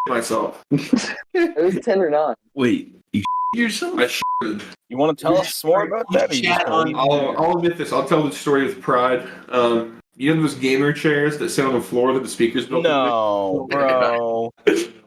myself. It was 10 or 9. Wait, you yourself? I shitted. You want to tell us more about that? Or you just gonna leave it there? I'll admit this. I'll tell the story with pride. You know those gamer chairs that sit on the floor that the speakers built? No, bro.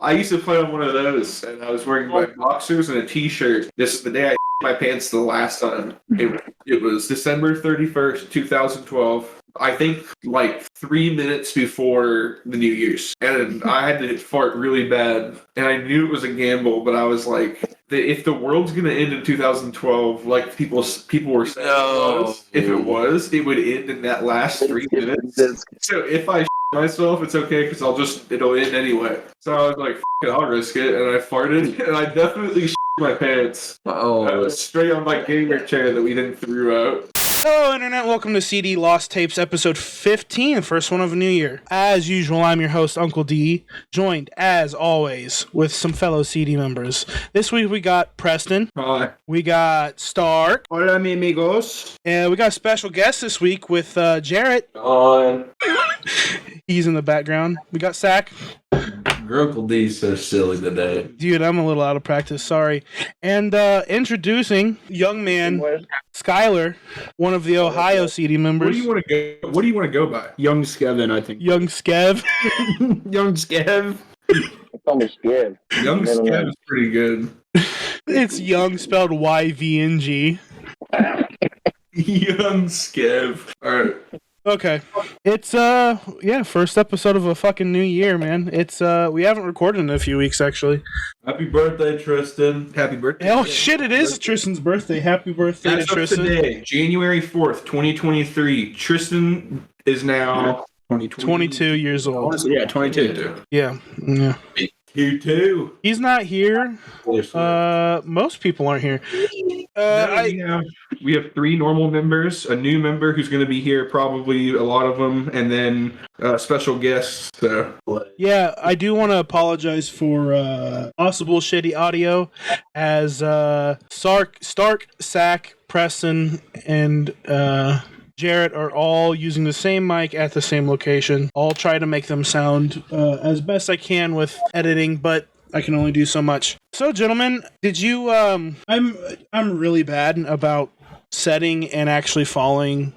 I used to play on one of those, and I was wearing my boxers and a t-shirt. This is the day I my pants the last time. It was December 31st, 2012. I think like 3 minutes before the New Year's. And I had to fart really bad. And I knew it was a gamble, but I was like, if the world's going to end in 2012, like people were saying if it was, it would end in that last 3 minutes. So if I myself, it's okay because it'll end anyway. So I was like, it, I'll risk it. And I farted, and I definitely my pants. Straight on my gamer chair that we then threw out. Hello, Internet. Welcome to CD Lost Tapes, episode 15, the first one of the new year. As usual, I'm your host, Uncle D, joined, as always, with some fellow CD members. This week, we got Preston. Hi. We got Stark. Hola, mi amigos. And we got a special guest this week with Jarret. On. He's in the background. We got Sack. Your Uncle D's so silly today. Dude, I'm a little out of practice, sorry. And introducing young man Skyler, one of the Ohio CD members. What do you want to go by? Young Skevin, I think. Young Skev. Young Skev. Call me Skev. Young Skev is pretty good. It's young spelled Y-V-N-G. Young Skev. Alright. Okay. It's first episode of a fucking new year, man. It's we haven't recorded in a few weeks actually. Happy birthday, Tristan. Happy birthday. Oh shit, it is Tristan's birthday. Happy birthday to Tristan. Today, January 4th, 2023. Tristan is now 22 years old. Yeah, 22. Yeah. You too. He's not here. Most people aren't here. We have 3 normal members, a new member who's going to be here, probably a lot of them, and then special guests. So. Yeah, I do want to apologize for possible shitty audio, as Stark, Sack, Preston, and Jarret are all using the same mic at the same location. I'll try to make them sound as best I can with editing, but I can only do so much. So, gentlemen, did you? I'm really bad about setting and actually following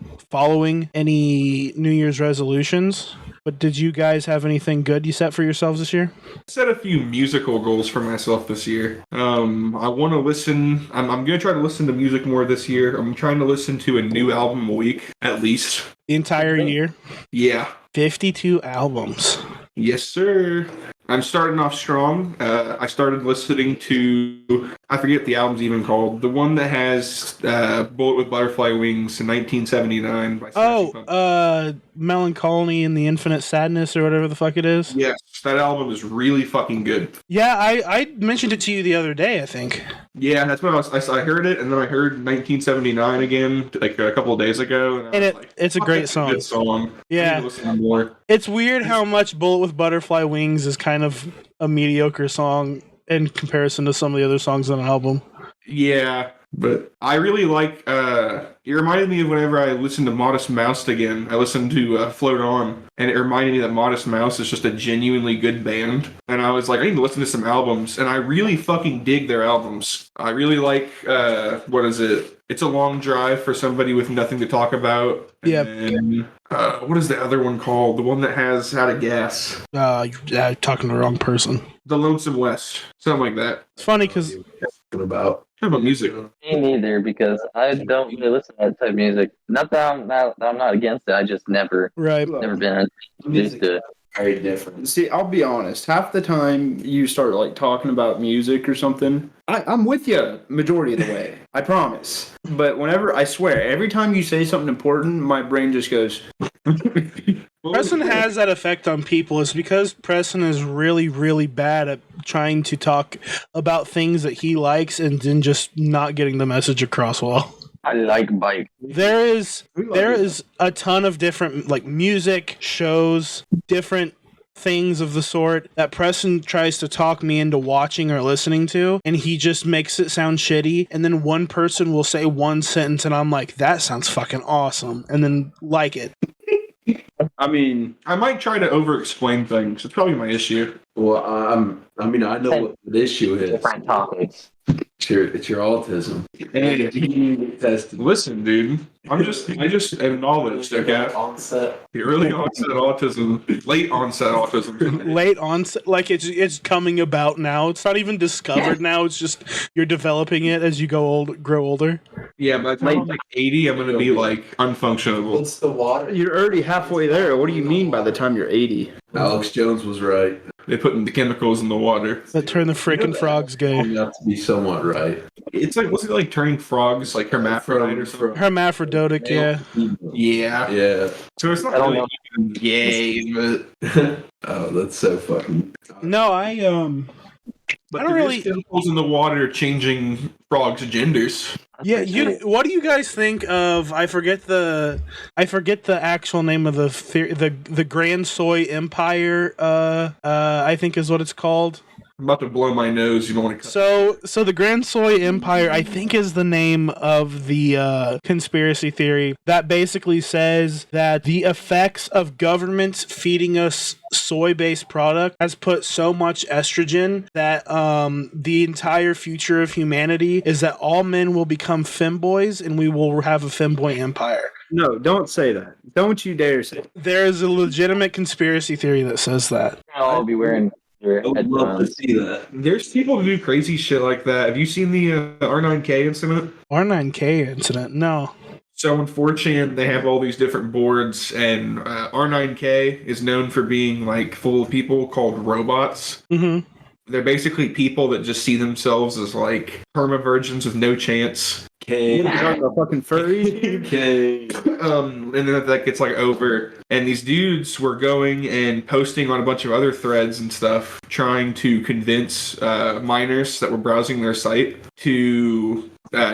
any New Year's resolutions. But did you guys have anything good you set for yourselves this year? I set a few musical goals for myself this year. I want to listen. I'm going to try to listen to music more this year. I'm trying to listen to a new album a week, at least. The entire year? Yeah. 52 albums. Yes, sir. I'm starting off strong. I started listening to, I forget the album's even called, the one that has Bullet with Butterfly Wings in 1979 by Smashing Pumpkins. Melancholy and the Infinite Sadness or whatever the fuck it is. Yes, that album is really fucking good. Yeah, I mentioned it to you the other day, I think. Yeah, that's when I heard it, and then I heard 1979 again, like a couple of days ago. And it's a great song. Good song. Yeah. I need to listen more. It's weird how much Bullet with Butterfly Wings is kind of a mediocre song in comparison to some of the other songs on the album. Yeah, but I really like, it reminded me of whenever I listened to Modest Mouse again. I listened to Float On, and it reminded me that Modest Mouse is just a genuinely good band. And I was like, I need to listen to some albums, and I really fucking dig their albums. I really like, what is it? It's a Long Drive for somebody with nothing to talk about. Yeah. And what is the other one called? The one that has Out of Gas. You're talking to the wrong person. The Lonesome West. Something like that. It's funny because... Talking about music. Me neither, because I don't really listen to that type of music. Not that I'm not against it. I just never been used to it. Very different. See, I'll be honest. Half the time you start like talking about music or something, I'm with you majority of the way. I promise. But whenever, I swear, every time you say something important, my brain just goes. Preston has that effect on people. It's because Preston is really, really bad at trying to talk about things that he likes and then just not getting the message across well. I like bike. There is a ton of different like music, shows, different things of the sort that Preston tries to talk me into watching or listening to, and he just makes it sound shitty, and then one person will say one sentence and I'm like, that sounds fucking awesome, and then like it. I mean, I might try to over-explain things. It's probably my issue. Well, I know what the issue is. Different topics. It's your autism. Hey, Tested. listen, dude. I just acknowledged, okay? Onset. The early onset autism, late onset autism. Late onset, like it's coming about now. It's not even discovered now. It's just you're developing it as you grow older. Yeah, by the time I'm like 80, I'm gonna be like unfunctionable. What's the water? you're already halfway there. What do you mean by the time you're 80? Alex Jones was right. They putting the chemicals in the water. That turn the freaking frogs gay. Enough to be somewhat right. It's like, wasn't it like turning frogs like hermaphrodite or something? Hermaphroditic, yeah. Yeah. Yeah. So it's not I don't really know. even gay, but Oh, that's so fucking. No, I but I don't there is really- chemicals in the water changing frogs' genders. Yeah, what do you guys think of? I forget the actual name of the Grand Soy Empire. I think is what it's called. I'm about to blow my nose. You don't want to cut. So the Grand Soy Empire, I think, is the name of the conspiracy theory that basically says that the effects of governments feeding us soy-based product has put so much estrogen that the entire future of humanity is that all men will become femboys and we will have a femboy empire. No, don't say that. Don't you dare say that. There is a legitimate conspiracy theory that says that. I'll be wearing your I would love to headphones. see that. There's people who do crazy shit like that. Have you seen the R9K incident? R9K incident? No. So in 4chan, they have all these different boards, and R9K is known for being like full of people called robots. Mm-hmm. They're basically people that just see themselves as like perma virgins with no chance. What are you talking about, fucking furries? Okay. And then that gets like over, and these dudes were going and posting on a bunch of other threads and stuff, trying to convince minors that were browsing their site to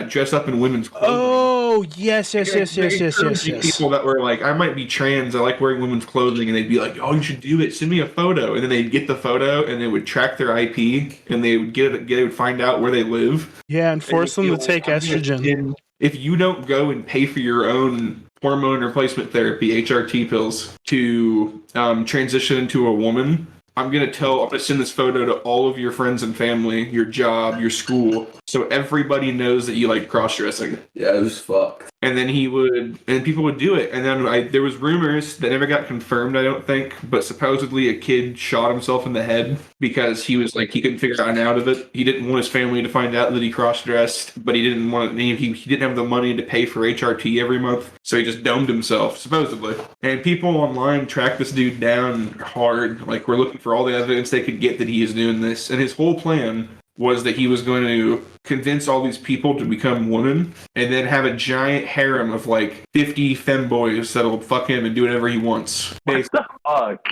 dress up in women's clothing. Oh, yes. People that were like, I might be trans, I like wearing women's clothing, and they'd be like, oh, you should do it, send me a photo. And then they'd get the photo, and they would track their IP, and they would find out where they live. Yeah, and force them to take estrogen. And if you don't go and pay for your own hormone replacement therapy, HRT pills, to transition into a woman, I'm gonna send this photo to all of your friends and family, your job, your school, so everybody knows that you like cross-dressing. Yeah, it was fucked. And then people would do it. And then there was rumors that never got confirmed, I don't think, but supposedly a kid shot himself in the head because he was like, he couldn't figure out of it. He didn't want his family to find out that he cross-dressed, but he didn't have the money to pay for HRT every month, so he just domed himself, supposedly. And people online track this dude down hard, like we're looking for all the evidence they could get that he is doing this. And his whole plan was that he was going to convince all these people to become women and then have a giant harem of like 50 femboys that'll fuck him and do whatever he wants. Basically. Fuck.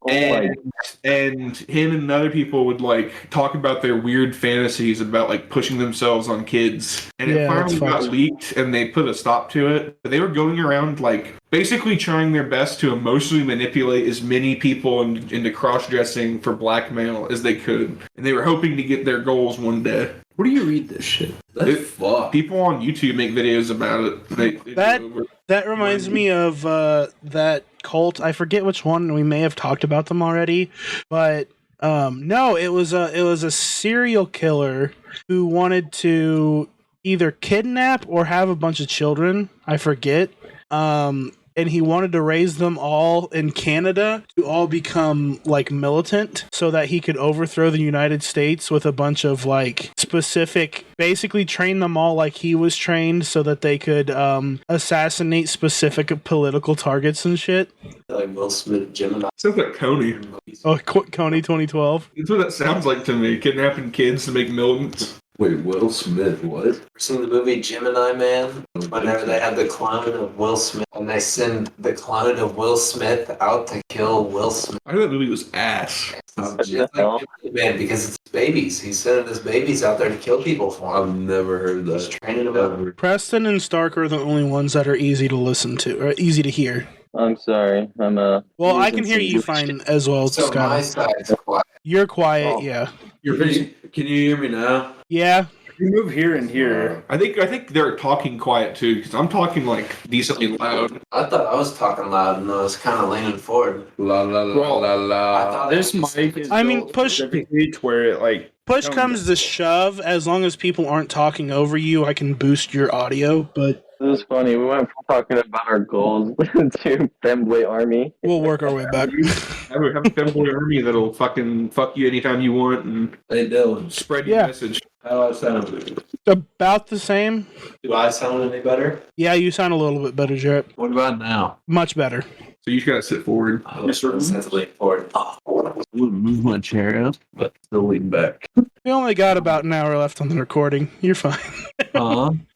Oh my. And him and other people would like talk about their weird fantasies about like pushing themselves on kids. And it finally got leaked and they put a stop to it. But they were going around like basically trying their best to emotionally manipulate as many people into cross-dressing for blackmail as they could. And they were hoping to get their goals one day. Where do you read this shit? That's fucked. People on YouTube make videos about it. That reminds me of that cult. I forget which one. We may have talked about them already, but no, it was a serial killer who wanted to either kidnap or have a bunch of children. I forget. And he wanted to raise them all in Canada to all become like militant so that he could overthrow the United States with a bunch of like specific, basically train them all like he was trained so that they could assassinate specific political targets and shit. Like Will Smith, Gemini. Sounds like Coney. Oh, Coney 2012. That's what that sounds like to me. Kidnapping kids to make militants. Wait, Will Smith, what? Seen the movie Gemini Man? Whenever they have the clone of Will Smith, and they send the clone of Will Smith out to kill Will Smith. I thought that movie was ass. It's just like Gemini Man because it's babies. He's sending his babies out there to kill people for him. I've never heard that. He's training them up. Preston and Stark are the only ones that are easy to listen to, or easy to hear. I'm sorry. Well, I can hear you fine as well, So my Skyler. side's quiet. You're quiet, yeah. Can you hear me now? Yeah. You move here and here. I think they're talking quiet too, because I'm talking like decently loud. I thought I was talking loud and I was kind of leaning forward. La la la la I la. thought This it was- mic is I mean, built push- specifically to where it like Push comes to shove, as long as people aren't talking over you, I can boost your audio, but It was funny. We went from talking about our goals to Femboy Army. we'll work our way back. Have a femboy army that'll fucking fuck you anytime you want and Hey Dylan, spread your Yeah. message. how I sound? About the same. Do I sound any better? Yeah, you sound a little bit better, Jarret. What about now? Much better. So you just gotta sit forward. Oh, since lean forward. I would move my chair up, but still lean back. We only got about an hour left on the recording. You're fine.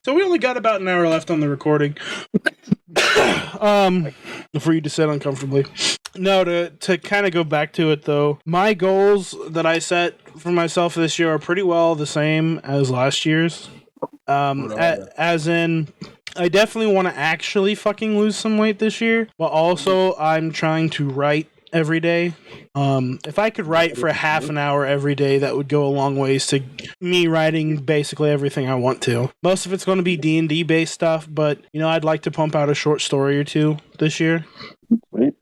So we only got about an hour left on the recording. For you to sit uncomfortably. No, to kind of go back to it though, my goals that I set for myself this year are pretty well the same as last year's. As in, I definitely want to actually fucking lose some weight this year, but also I'm trying to write every day. If I could write for half an hour every day, that would go a long ways to me writing basically everything I want to. Most of it's going to be D&D based stuff, but you know, I'd like to pump out a short story or two this year. Sweet.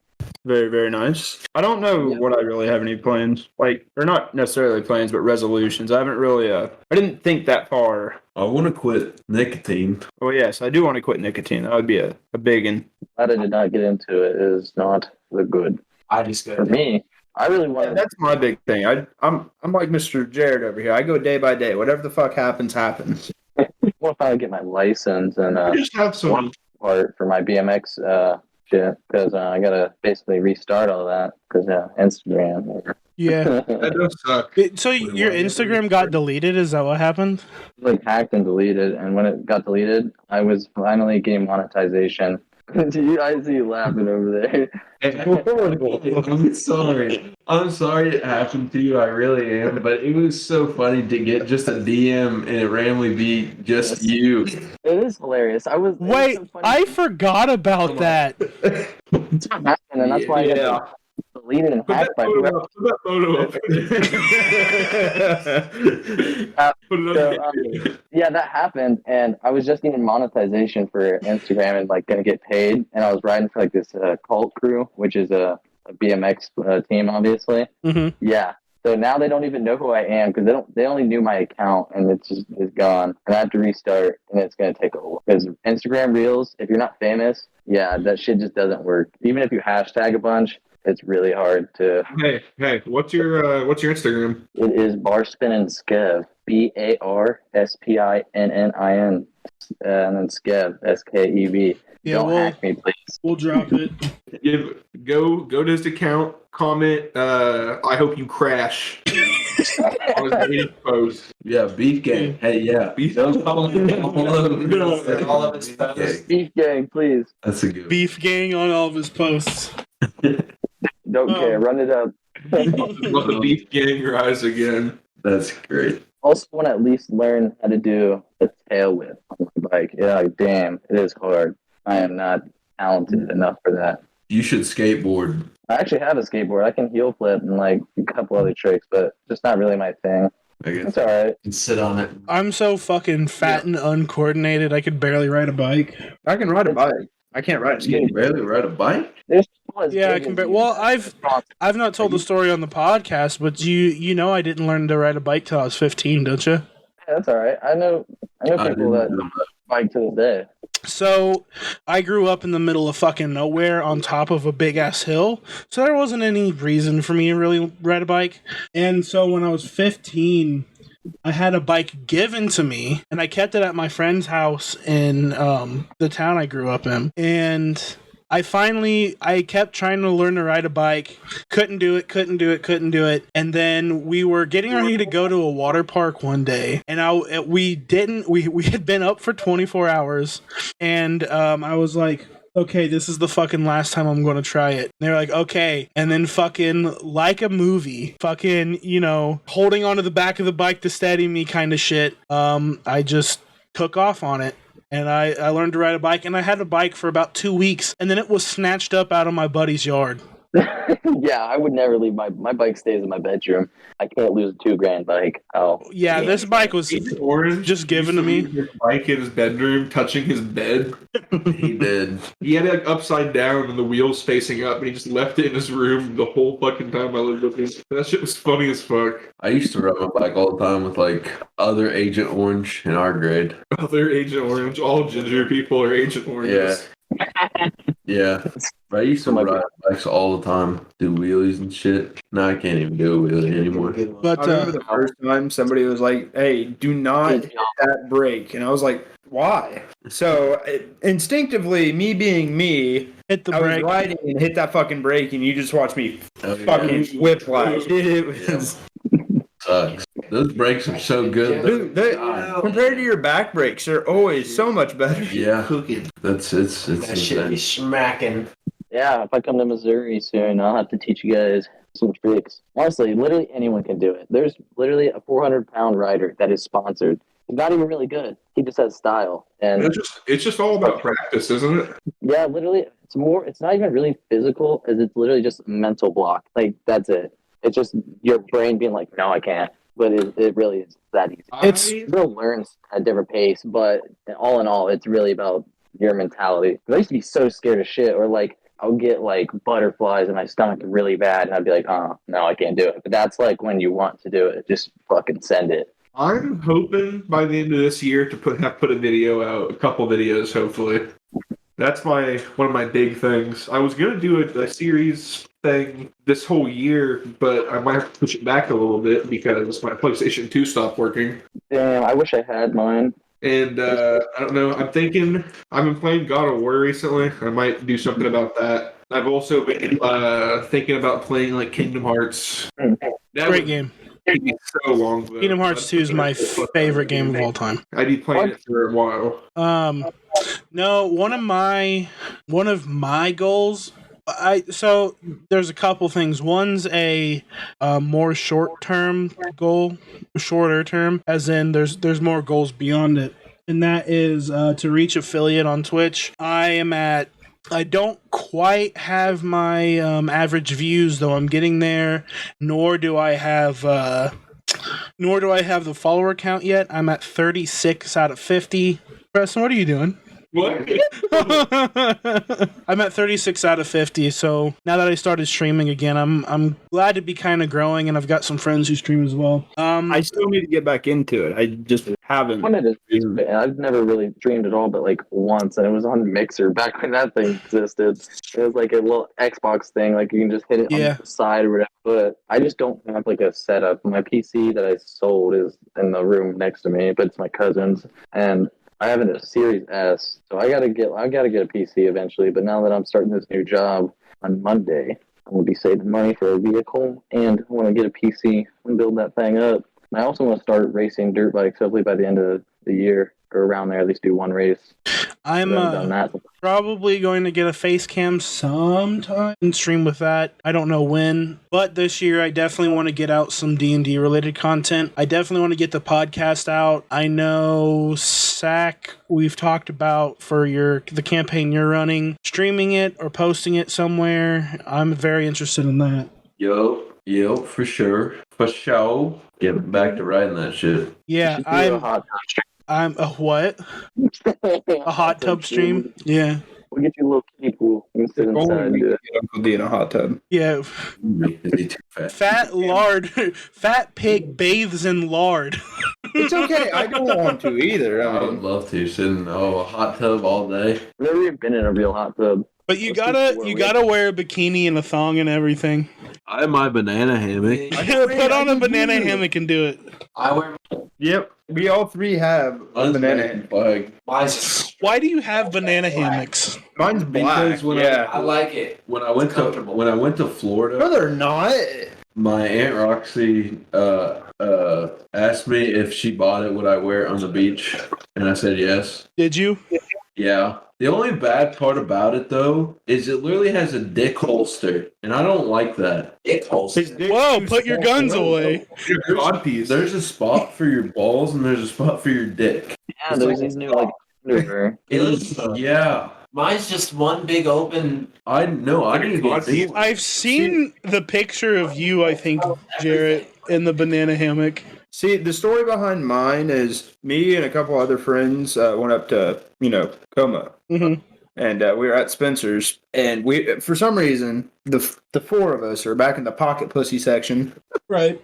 very, very nice. I don't know what I really have any plans, like, or not necessarily plans, but resolutions. I haven't really, I didn't think that far. I want to quit nicotine. Oh yes, I do want to quit nicotine. That would be a big one. Glad I did not get into it. It is not the good. I just For go. me, I really Yeah, want to. that's my big thing. I'm like Mr. Jarret over here. I go day by day. Whatever the fuck happens, happens. want to finally get my license and Just have some. one part for my BMX shit because I gotta basically restart all that because Instagram. Yeah. That does suck. So your Instagram got deleted? Is that what happened? Like hacked and deleted, and when it got deleted, I was finally getting monetization. I see you laughing over there. I'm sorry. I'm sorry it happened to you. I really am. But it was so funny to get just a DM and it randomly be just you. It is hilarious. Wait, so funny. I forgot about that. It's not happening, and that's why I got deleted and Put that hacked by photo whoever. up. Put that photo up. Put it So, up. yeah, that happened, and I was just getting monetization for Instagram and like gonna get paid, and I was riding for like this cult crew, which is a BMX team, obviously. Mm-hmm. Yeah. So now they don't even know who I am because they only knew my account, and it's gone, and I have to restart, and it's gonna take a while. Because Instagram Reels, if you're not famous, yeah, that shit just doesn't work. Even if you hashtag a bunch, it's really hard to. Hey, what's your Instagram? It is barspinninskev, BARSPINNIN, and then Skev, SKEV. Yeah, Don't hack me, please. We'll drop it. Go to his account, comment, I hope you crash on his latest post. Yeah, beef gang. Hey, yeah. Beef- Don't call him all All of his posts. Beef gang, please. That's a good Beef gang on all of his posts. Don't care. Run it up. Let the beef gang rise again. That's great. Also, want to at least learn how to do a tail whip on my bike. Yeah, like, damn, it is hard. I am not talented enough for that. You should skateboard. I actually have a skateboard. I can heel flip and like a couple other tricks, but just not really my thing. I guess. It's all right. And sit on it. I'm so fucking fat and uncoordinated, I could barely ride a bike. I can ride a bike. I can't ride a You can skateboard. barely ride a bike? There's people as Yeah, I big can as bear. you. Well, I've not told the story on the podcast, but you know I didn't learn to ride a bike till I was 15, don't you? Yeah, that's all right. I know people didn't that know that. bike to this day. So I grew up in the middle of fucking nowhere on top of a big ass hill, so there wasn't any reason for me to really ride a bike. And so when I was 15, I had a bike given to me, and I kept it at my friend's house in the town I grew up in. And I kept trying to learn to ride a bike, couldn't do it. And then we were getting ready to go to a water park one day, and we had been up for 24 hours, and I was like, okay, this is the fucking last time I'm going to try it. And they were like, okay. And then fucking like a movie, fucking, holding onto the back of the bike to steady me kind of shit. I just took off on it. And I learned to ride a bike, and I had a bike for about 2 weeks, and then it was snatched up out of my buddy's yard. Yeah, I would never leave my bike stays in my bedroom. I can't lose a $2,000 bike. Oh, Yeah, this bike was Agent Orange just given to me. used leave his bike in his bedroom, touching his bed. He did. He had it like upside down and the wheels facing up, and he just left it in his room the whole fucking time I lived with him. That shit was funny as fuck. I used to ride my bike all the time with like other Agent Orange in our grade. Other Agent Orange, all ginger people are Agent Oranges. Yeah. But I used to ride bikes all the time, do wheelies and shit. Now I can't even do a wheelie anymore. But I remember the first time somebody was like, "Hey, do not hit that brake," and I was like, "Why?" So instinctivly, me being me, hit the I was brake. riding and hit that fucking brake, and you just watch me fucking whiplash. It was Sucks. Those brakes are so good. dude, compared to your back brakes, they're always so much better. Yeah. Cooking. It's That shit be insane. smacking. yeah. If I come to Missouri soon, I'll have to teach you guys some tricks. Honestly, literally anyone can do it. There's literally a 400-pound rider that is sponsored. He's not even really good. He just has style. And It's just all about practice, isn't it? yeah, literally, it's not even really physical, as it's literally just a mental block. Like, that's it. It's just your brain being like, no, I can't. But it really is that easy. It's You'll learn at a different pace, but all in all, it's really about your mentality. 'Cause I used to be so scared of shit, or like, I'll get like butterflies in my stomach really bad, and I'd be like, oh, no, I can't do it. But that's like when you want to do it. Just fucking send it. I'm hoping by the end of this year to put a video out, a couple videos, hopefully. That's one of my big things. I was gonna do a series thing this whole year, but I might have to push it back a little bit because my PlayStation 2 stopped working. Damn, I wish I had mine. And I don't know. I've been playing God of War recently. I might do something about that. I've also been thinking about playing like Kingdom Hearts. That great would game. take me so long. Though. Kingdom Hearts 2 is my favorite game of all time. I'd be playing it for a while. No, one of my goals. So there's a couple things. One's a more shorter term, as in there's more goals beyond it, and that is to reach affiliate on Twitch. I don't quite have my average views, though I'm getting there. Nor do I have the follower count yet. I'm at 36 out of 50. Preston, what are you doing? What? I'm at 36 out of 50, so now that I started streaming again, I'm glad to be kind of growing, and I've got some friends who stream as well. I still need to get back into it. I just haven't. I've never really streamed at all, but like once, and it was on Mixer back when that thing existed. It was like a little Xbox thing, like you can just hit it on the side or whatever. But I just don't have like a setup. My PC that I sold is in the room next to me, but it's my cousin's, and I have a Series S, so I gotta get a PC eventually. But now that I'm starting this new job on Monday, I'm gonna be saving money for a vehicle, and I want to get a PC and build that thing up. And I also want to start racing dirt bikes, hopefully by the end of the year or around there. At least do one race. I'm done that. probably going to get a face cam sometime and stream with that. I don't know when, but this year I definitely want to get out some D&D related content. I definitely want to get the podcast out. I know Sack, we've talked about for the campaign you're running, streaming it or posting it somewhere. I'm very interested in that. Yo, for sure. Get back to riding that shit. Yeah, I'm a what? A hot tub stream? Yeah. We'll get you a little kiddie pool. You can sit inside and do it. Uncle D in a hot tub. Yeah. Is he too fat? Fat pig bathes in lard. It's okay. I don't want to either. I would love to sit in a hot tub all day. I've never even been in a real hot tub. But you gotta wear a bikini and a thong and everything. I have my banana hammock. Put on a banana hammock and do it. I wear Yep. We all three have a banana. Flag. mine's. Why do you have banana hammocks? Mine's black. Because when I like it. when I went to Florida, No, they're not. my Aunt Roxy asked me if she bought it, would I wear it on the beach? And I said yes. Did you? Yeah. The only bad part about it, though, is it literally has a dick holster, and I don't like that. Dick holes. Whoa, put your guns away. There's a spot for your balls, and there's a spot for your dick. Yeah, there's these new like underwear. Yeah. Mine's just one big open. I didn't get see. I've seen the picture of you, I think, Jarret, in the banana hammock. See, the story behind mine is me and a couple other friends went up to, Como. Mm-hmm. And we were at Spencer's, and we, for some reason, the four of us are back in the pocket pussy section. Right.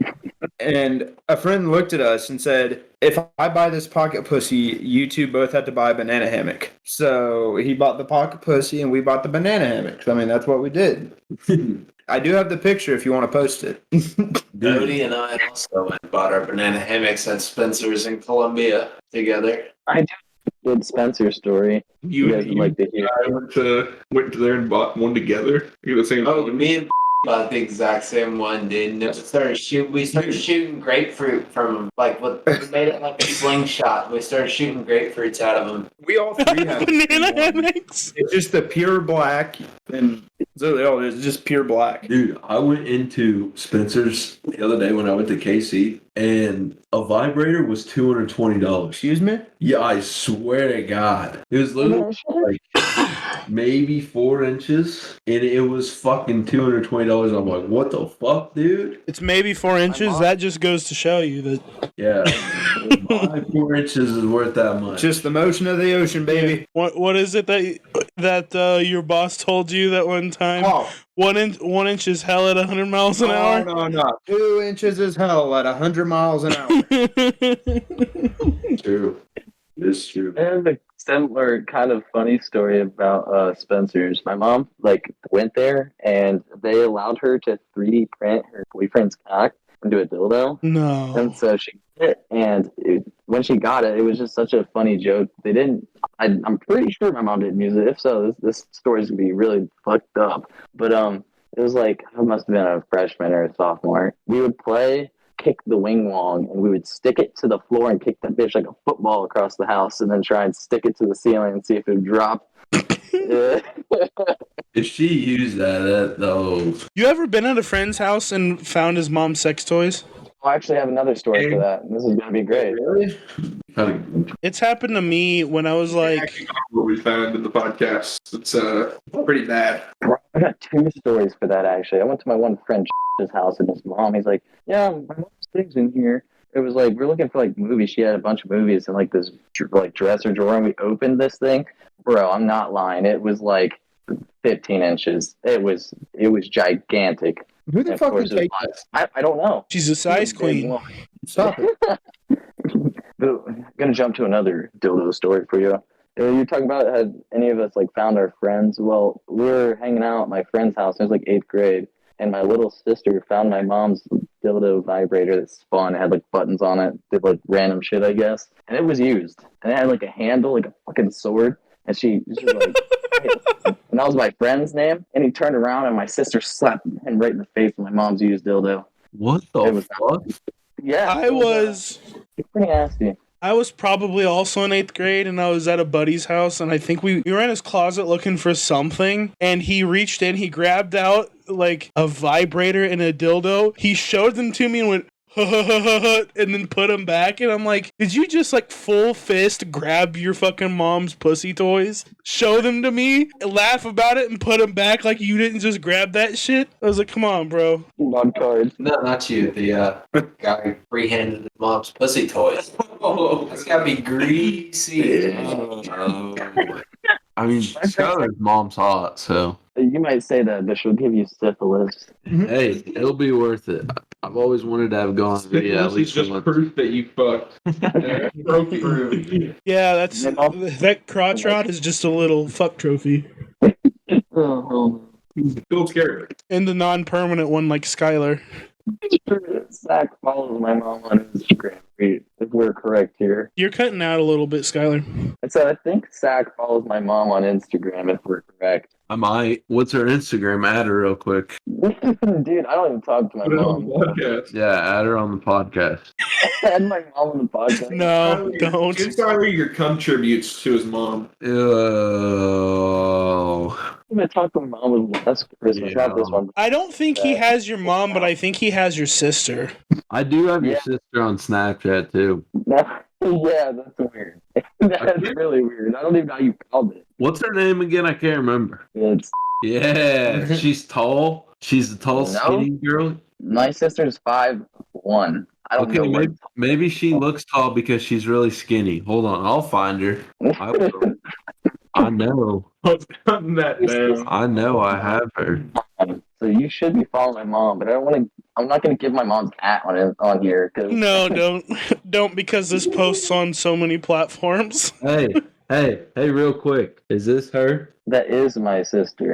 And a friend looked at us and said, if I buy this pocket pussy, you two both have to buy a banana hammock. So he bought the pocket pussy, and we bought the banana hammock. I mean, that's what we did. I do have the picture if you want to post it. Cody and I also went and bought our banana hammocks at Spencer's in Columbia together. I do a good Spencer story. You guys would like to hear. I went to there and bought one together. The same. Oh, me and bought the exact same one, dude. And we started shooting grapefruit from we made it like a slingshot. We started shooting grapefruits out of them. We all three have Banana hammocks. It's just the pure black, and so it's just pure black. Dude, I went into Spencer's the other day when I went to KC, and a vibrator was $220. Excuse me? Yeah, I swear to God. It was literally like maybe 4 inches, and it was fucking $220. I'm like, what the fuck, dude? It's maybe 4 inches. That just goes to show you that. Yeah. My 4 inches is worth that much. Just the motion of the ocean, baby. What is it that your boss told you that one time? Oh. 1 inch is hell at 100 miles an hour. No. 2 inches is hell at 100 miles an hour. True. It's true. I have a similar kind of funny story about Spencer's. My mom went there and they allowed her to 3D print her boyfriend's cock into a dildo. No. And so she did it, and when she got it, it was just such a funny joke. They didn't. I'm pretty sure my mom didn't use it. If so, this story's gonna be really fucked up. But it was I must have been a freshman or a sophomore. We would play kick the wing wong, and we would stick it to the floor and kick that bitch like a football across the house, and then try and stick it to the ceiling and see if it would drop. If she used that though. You ever been at a friend's house and found his mom's sex toys? I actually have another story for that. This is gonna be great. Really? It's happened to me when I was like. What we found in the podcast. It's pretty bad. I got 2 stories for that actually. I went to my one friend's house and his mom. He's like, "Yeah, my mom's things in here." It was we're looking for movies. She had a bunch of movies in this dresser drawer, and we opened this thing. Bro, I'm not lying. It was 15 inches. It was gigantic. Who the fuck would take that? I don't know. She's a size queen. Stop it. I'm gonna jump to another dildo story for you. You're talking about had any of us found our friends? Well, we were hanging out at my friend's house. It was 8th grade, and my little sister found my mom's dildo vibrator that spun. It had buttons on it, did random shit, I guess, and it was used. And it had a handle, a fucking sword. And she was and that was my friend's name. And he turned around, and my sister slapped him right in the face with my mom's used dildo. What the fuck? Yeah, I was pretty nasty. I was probably also in 8th grade, and I was at a buddy's house, and I think we were in his closet looking for something, and he reached in, he grabbed out a vibrator and a dildo. He showed them to me and went, and then put them back, and I'm like, did you just full fist grab your fucking mom's pussy toys, show them to me, laugh about it, and put them back like you didn't just grab that shit? I was like, come on, bro. Mod card. No, not you. The guy free-handed his mom's pussy toys. Oh, that's gotta be greasy. I mean, Skyler's mom's hot, so. You might say that, but she'll give you syphilis. Hey, it'll be worth it. I've always wanted to have gone. Yeah, at least just proof that you fucked. Trophy proof. Yeah, that crotch rod is just a little fuck trophy. Don't scare me. And the non-permanent one like Skyler. Zach follows my mom on Instagram. If we're correct here. You're cutting out a little bit, Skyler. And so I think Zach follows my mom on Instagram, if we're correct. I might. What's her Instagram? Add her real quick. Dude, I don't even talk to my mom. Yeah, add her on the podcast. Add my mom on the podcast. No, don't. Give Skyler your cum tributes to his mom. I'm gonna talk to my mom last Christmas, not this one. I don't think he has your mom, but I think he has your sister. I do have your sister on Snapchat too. No, Yeah, that's weird. That's really weird. I don't even know how you called it. What's her name again? I can't remember. It's Yeah, she's tall. She's a tall, No. skinny girl. my sister's 5'1". I don't Okay, know what. maybe she looks tall because she's really skinny. Hold on, I'll find her. I will. I know. Cutting that down. I know I have her. So you should be following my mom, but I don't want to. I'm not going to give my mom's at on here because No, don't, because this posts on so many platforms. Hey, real quick. Is this her? that is my sister.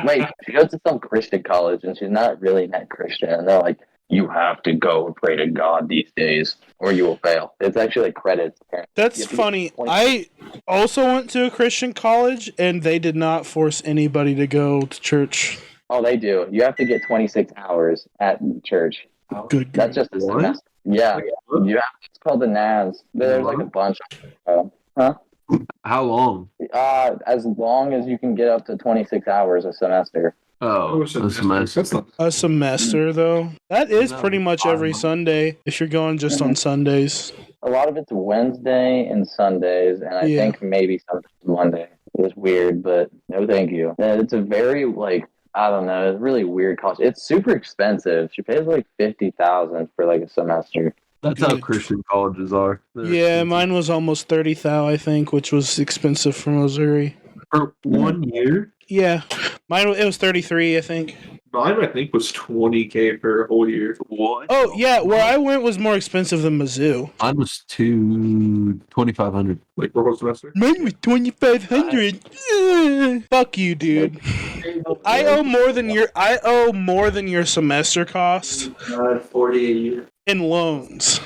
Wait, she goes to some Christian college and she's not really that Christian. And they're like, you have to go and pray to God these days or you will fail. It's actually like credits. Apparently. That's funny. I also went to a Christian college, and they did not force anybody to go to church. Oh, they do. You have to get 26 hours at church. Good. That's just a What? semester. Yeah, you have. It's called the NAS. There's like a bunch. How long? As long as you can get up to 26 hours a semester. Oh, a semester. That's not. A semester, though. That is No, pretty much every Sunday if you're going just on Sundays. A lot of it's Wednesday and Sundays, and I Yeah. think maybe sometimes Monday. It's weird, but no thank you. And it's a very, like, I don't know, it's really weird college. It's super expensive. She pays like $50,000 for like a semester. That's how Good. Christian colleges are. They're Yeah, expensive. mine was almost 30,000, I think, which was expensive for Missouri. For 1 year? Yeah, it was 33, I think. Mine, I think, was $20K for a whole year. What? Oh yeah, where I went was more expensive than Mizzou. Mine was 2,500. Like for a whole semester. Mine was 2,500. Fuck you, dude. I owe more than your semester cost 40 a year. in loans.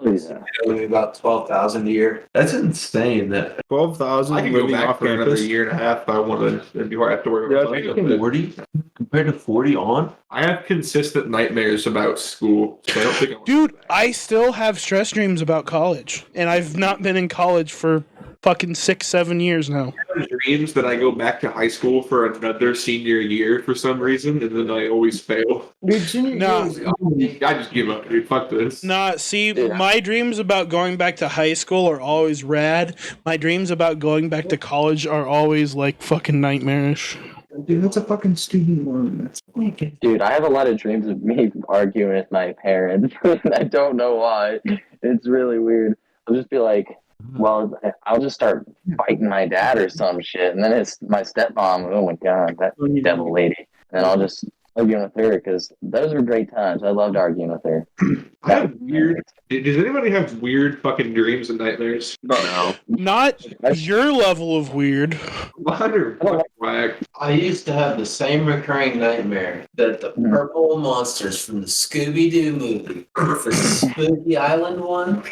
Yeah. Only about 12,000 a year. That's insane. That 12,000 I can go living back off for another campus. year and a half if I want to, before I have to worry Yeah, about I think money. 40 compared to 40 on. I have consistent nightmares about school, so I don't think I'm Dude, I still have stress dreams about college, and I've not been in college for fucking 6-7 years now. I have dreams that I go back to high school for another senior year for some reason, and then I always fail. Dude, senior Nah. year I just give up, dude. Fuck this. Nah, see, Yeah. my dreams about going back to high school are always rad. My dreams about going back to college are always like fucking nightmarish. Dude, that's a fucking student loan. That's fucking. Dude, I have a lot of dreams of me arguing with my parents. I don't know why. It's really weird. I'll just be like, well, I'll just start fighting my dad or some shit. And then it's my stepmom. Oh my God, that devil lady. And I'll just argue with her because those were great times. I loved arguing with her. I have weird. Does anybody have weird fucking dreams and nightmares? No. Not your level of weird. Mine are fucking whack. I used to have the same recurring nightmare that the purple monsters from the Scooby-Doo movie, the Spooky Island one.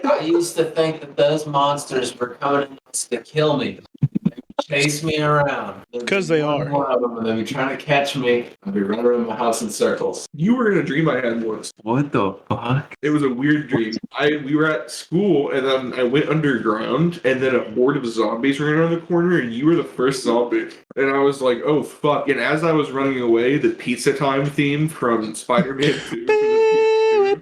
I used to think that those monsters were coming to kill me. They would chase me around. 'Cause they are. One of them, and they'd be trying to catch me. I'd be running around my house in circles. You were in a dream I had once. What the fuck? It was a weird dream. We were at school and then I went underground and then a horde of zombies ran around the corner and you were the first zombie. And I was like, oh fuck. And as I was running away, the Pizza Time theme from Spider-Man 2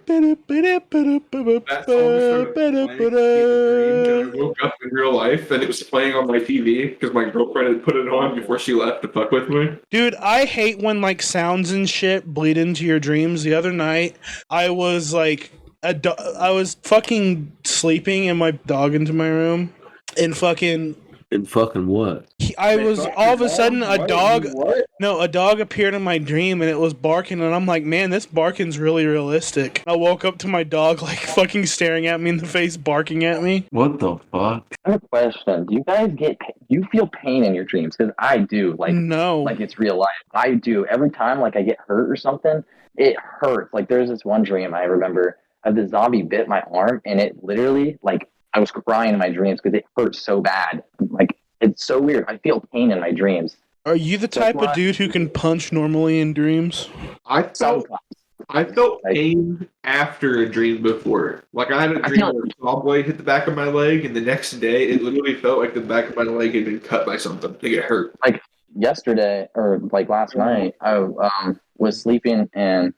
that song started playing in the dream, and I woke up in real life and it was playing on my TV because my girlfriend had put it on before she left to fuck with me. Dude, I hate when like sounds and shit bleed into your dreams. The other night, I was like, I was fucking sleeping and my dog into my room, and fucking, And fucking what? I was all of a sudden a dog. What? No, a dog appeared in my dream and it was barking, and I'm like, man, this barking's really realistic. I woke up to my dog like fucking staring at me in the face, barking at me. What the fuck? I have a question. Do you guys do you feel pain in your dreams? Because I do. No. Like it's real life. I do. Every time like I get hurt or something, it hurts. Like there's this one dream I remember of the zombie bit my arm and it literally like I was crying in my dreams because it hurt so bad. Like it's so weird. I feel pain in my dreams. Are you the type of dude who can punch normally in dreams? I felt Sometimes. I felt pain after a dream before. Like I had a I dream feel- where a saw blade hit the back of my leg, and the next day it literally felt like the back of my leg had been cut by something. Like it hurt. Yesterday or like last night, I was sleeping and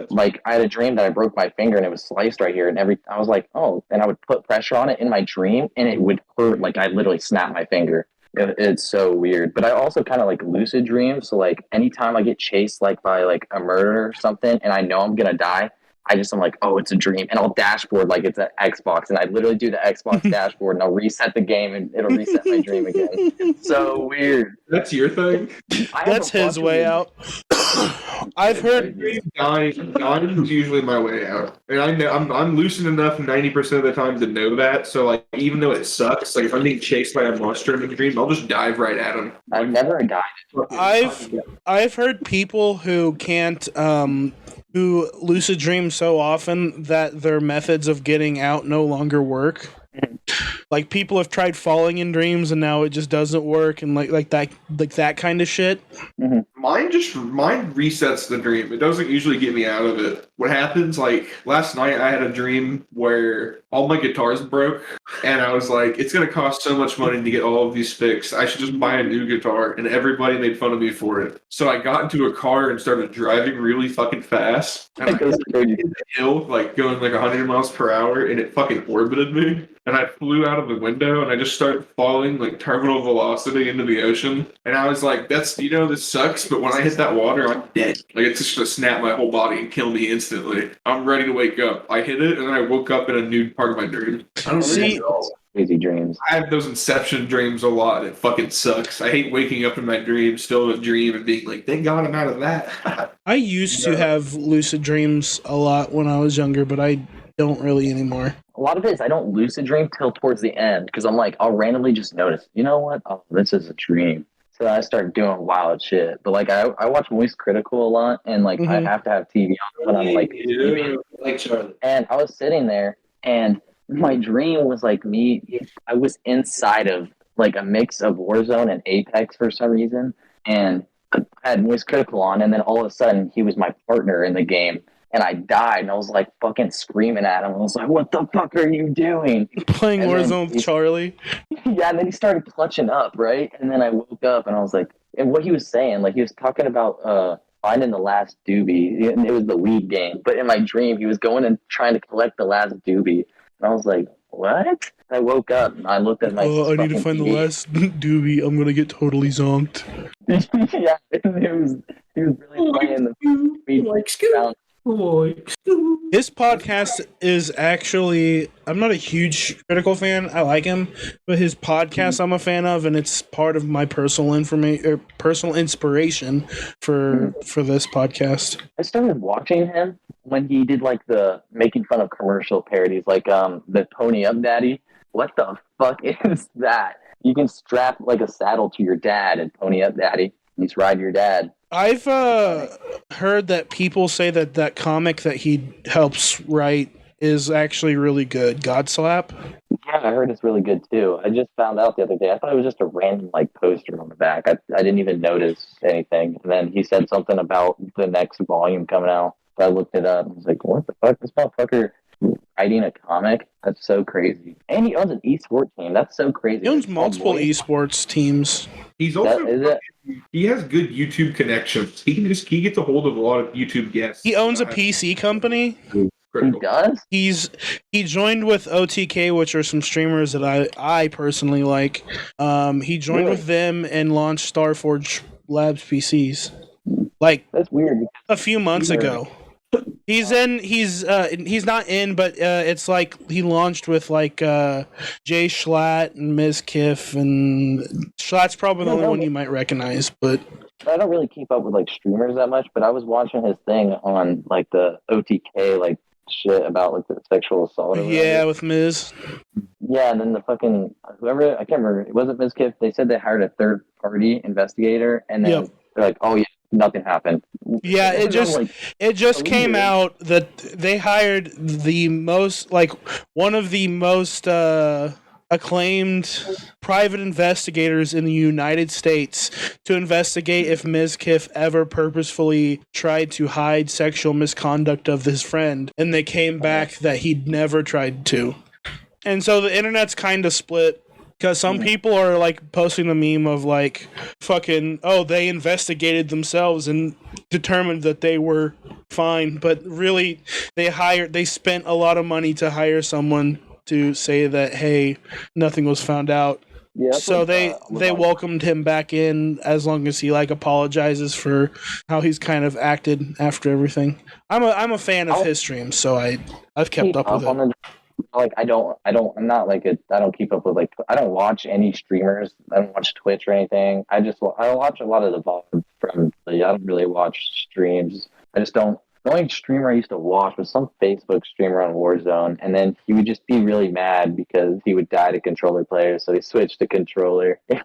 like I had a dream that I broke my finger and it was sliced right here, and I was like, oh, and I would put pressure on it in my dream, and it would hurt. Like I literally snapped my finger. It's so weird. But I also kind of like lucid dream. So like anytime I get chased like by like a murder or something, and I know I'm gonna die, I'm like, oh, it's a dream, and I'll dashboard like it's an Xbox, and I literally do the Xbox dashboard, and I'll reset the game, and it'll reset my dream again. So weird. That's your thing. That's his way out. I've heard. Dying is usually my way out, and I know I'm lucid enough 90% of the time to know that. So like, even though it sucks, like if I'm being chased by a monster in a dream, I'll just dive right at him. I've never died. I've heard people who can't who lucid dream so often that their methods of getting out no longer work. Like people have tried falling in dreams and now it just doesn't work, and like that kind of shit. Mm-hmm. Mine resets the dream. It doesn't usually get me out of it. What happens, like last night I had a dream where all my guitars broke, and I was like, it's gonna cost so much money to get all of these fixed. I should just buy a new guitar, and everybody made fun of me for it. So I got into a car and started driving really fucking fast. And I hit the hill, like going like 100 miles per hour, and it fucking orbited me. And I flew out of the window, and I just started falling like terminal velocity into the ocean. And I was like, this sucks, but when I hit that water, I'm dead. Like it's just gonna snap my whole body and kill me instantly. I'm ready to wake up. I hit it, and then I woke up in a new part of my dream. I don't See, crazy dreams. I have those Inception dreams a lot. It fucking sucks. I hate waking up in my dream, still in a dream, and being like, thank God I'm out of that. I used to have lucid dreams a lot when I was younger, but I don't really anymore. A lot of it is I don't lucid dream till towards the end, because I'm like, I'll randomly just notice, you know what? Oh, this is a dream. So I start doing wild shit. But like I watch Moist Critical a lot, and like I have to have TV on when I'm like sleeping. Like Charlie. And I was sitting there, and my dream was like I was inside of like a mix of Warzone and Apex for some reason, and I had Moist Critical on, and then all of a sudden he was my partner in the game. And I died, and I was like fucking screaming at him. I was like, what the fuck are you doing? Playing Warzone with Charlie. Yeah, and then he started clutching up, right? And then I woke up, and I was like, and what he was saying, like he was talking about finding the last doobie. And it was the weed game. But in my dream, he was going and trying to collect the last doobie. And I was like, what? I woke up, and I looked at my I need to find the last doobie. I'm going to get totally zonked. Yeah, he was really playing the weed sound. His podcast is actually, I'm not a huge Critical fan. I like him, but his podcast I'm a fan of, and it's part of my personal inspiration for this podcast. I started watching him when he did like the making fun of commercial parodies, like the Pony Up Daddy. What the fuck is that? You can strap like a saddle to your dad and Pony Up Daddy. And just ride your dad. I've heard that people say that comic that he helps write is actually really good. Godslap? Yeah, I heard it's really good too. I just found out the other day. I thought it was just a random like poster on the back. I didn't even notice anything. And then he said something about the next volume coming out. So I looked it up and was like, what the fuck? This motherfucker writing a comic? That's so crazy. And he owns an esports team. That's so crazy. He owns multiple esports teams. He's also he has good YouTube connections. He gets a hold of a lot of YouTube guests. He owns a PC company. He does? He joined with OTK, which are some streamers that I personally like. He joined with them and launched Starforge Labs PCs. Like that's weird. A few months ago. He's not in, but it's like he launched with like Jay Schlatt and Ms. Kiff, and Schlatt's probably the only one you might recognize, but I don't really keep up with like streamers that much, but I was watching his thing on like the OTK like shit about like the sexual assault. Yeah, with Ms. Yeah, and then the fucking whoever, I can't remember, it wasn't Ms. Kiff. They said they hired a third party investigator, and then they're like, oh yeah, nothing happened. Yeah, it just came out that they hired one of the most acclaimed private investigators in the United States to investigate if Ms. Kiff ever purposefully tried to hide sexual misconduct of his friend, and they came back that he'd never tried to. And so the internet's kind of split Because some people are like posting the meme of like fucking, oh, they investigated themselves and determined that they were fine, but really they spent a lot of money to hire someone to say that, hey, nothing was found out. Yeah. So they welcomed him back in as long as he like apologizes for how he's kind of acted after everything. I'm a fan of his streams, so I've kept up with it. Like I don't keep up with like I don't watch any streamers. I don't watch Twitch or anything. I watch a lot of the VOD from. I don't really watch streams. I just don't. The only streamer I used to watch was some Facebook streamer on Warzone, and then he would just be really mad because he would die to controller players, so he switched to controller. And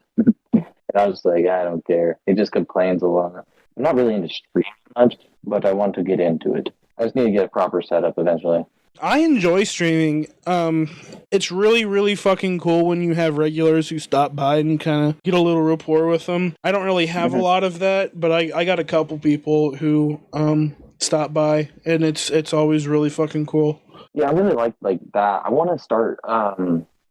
I was like, I don't care. He just complains a lot. I'm not really into streaming much, but I want to get into it. I just need to get a proper setup eventually. I enjoy streaming. It's really, really fucking cool when you have regulars who stop by and you kind of get a little rapport with them. I don't really have a lot of that, but I got a couple people who stop by, and it's always really fucking cool. Yeah, I really like that. I want to start. I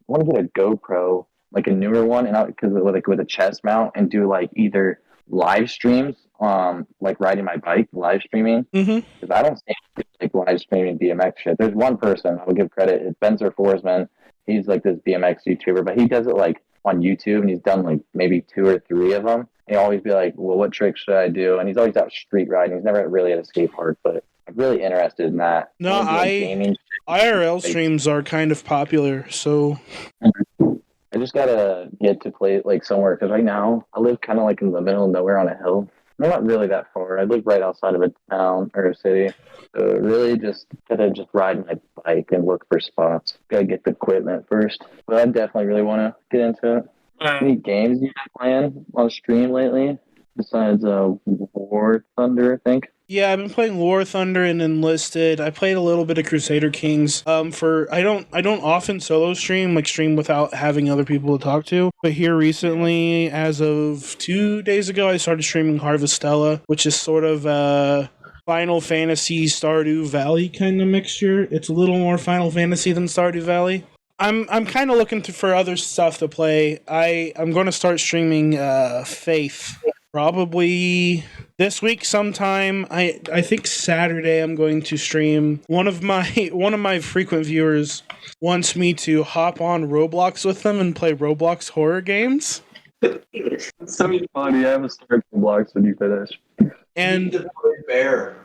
want to get a GoPro, like a newer one, and because with a chest mount, and do like either live streams, like riding my bike, live streaming. Because I don't see like live streaming BMX shit. There's one person I will give credit. It's Benzer Forsman. He's like this BMX YouTuber, but he does it like on YouTube, and he's done like maybe 2 or 3 of them. And he'll always be like, "Well, what tricks should I do?" And he's always out street riding. He's never really at a skate park, but I'm really interested in that. No, IRL streams are kind of popular, so I just gotta get to play like somewhere, because right now I live kind of like in the middle of nowhere on a hill. I'm not really that far. I live right outside of a town or a city. So really just gotta ride my bike and look for spots. Gotta get the equipment first. But I definitely really want to get into it. Any games you've been playing on stream lately? Besides War Thunder, I think. Yeah, I've been playing War Thunder and Enlisted. I played a little bit of Crusader Kings. I don't often solo stream without having other people to talk to. But here recently, as of 2 days ago, I started streaming Harvestella, which is sort of a Final Fantasy Stardew Valley kind of mixture. It's a little more Final Fantasy than Stardew Valley. I'm kind of looking for other stuff to play. I'm going to start streaming Faith. Probably this week sometime. I think Saturday I'm going to stream. One of my frequent viewers wants me to hop on Roblox with them and play Roblox horror games. It's so funny. I haven't started Roblox when you finish. And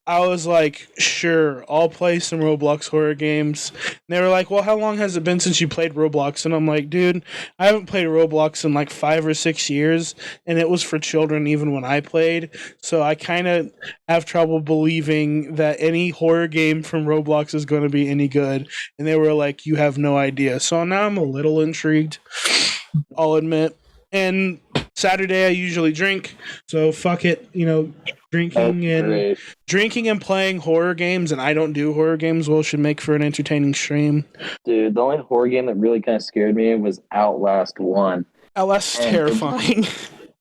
I was like, sure, I'll play some Roblox horror games. And they were like, well, how long has it been since you played Roblox? And I'm like, dude, I haven't played Roblox in like 5 or 6 years, and it was for children even when I played. So I kind of have trouble believing that any horror game from Roblox is going to be any good. And they were like, you have no idea. So now I'm a little intrigued, I'll admit. And Saturday I usually drink, so fuck it, drinking and playing horror games, and I don't do horror games, should make for an entertaining stream. Dude, the only horror game that really kind of scared me was Outlast 1. Outlast is terrifying.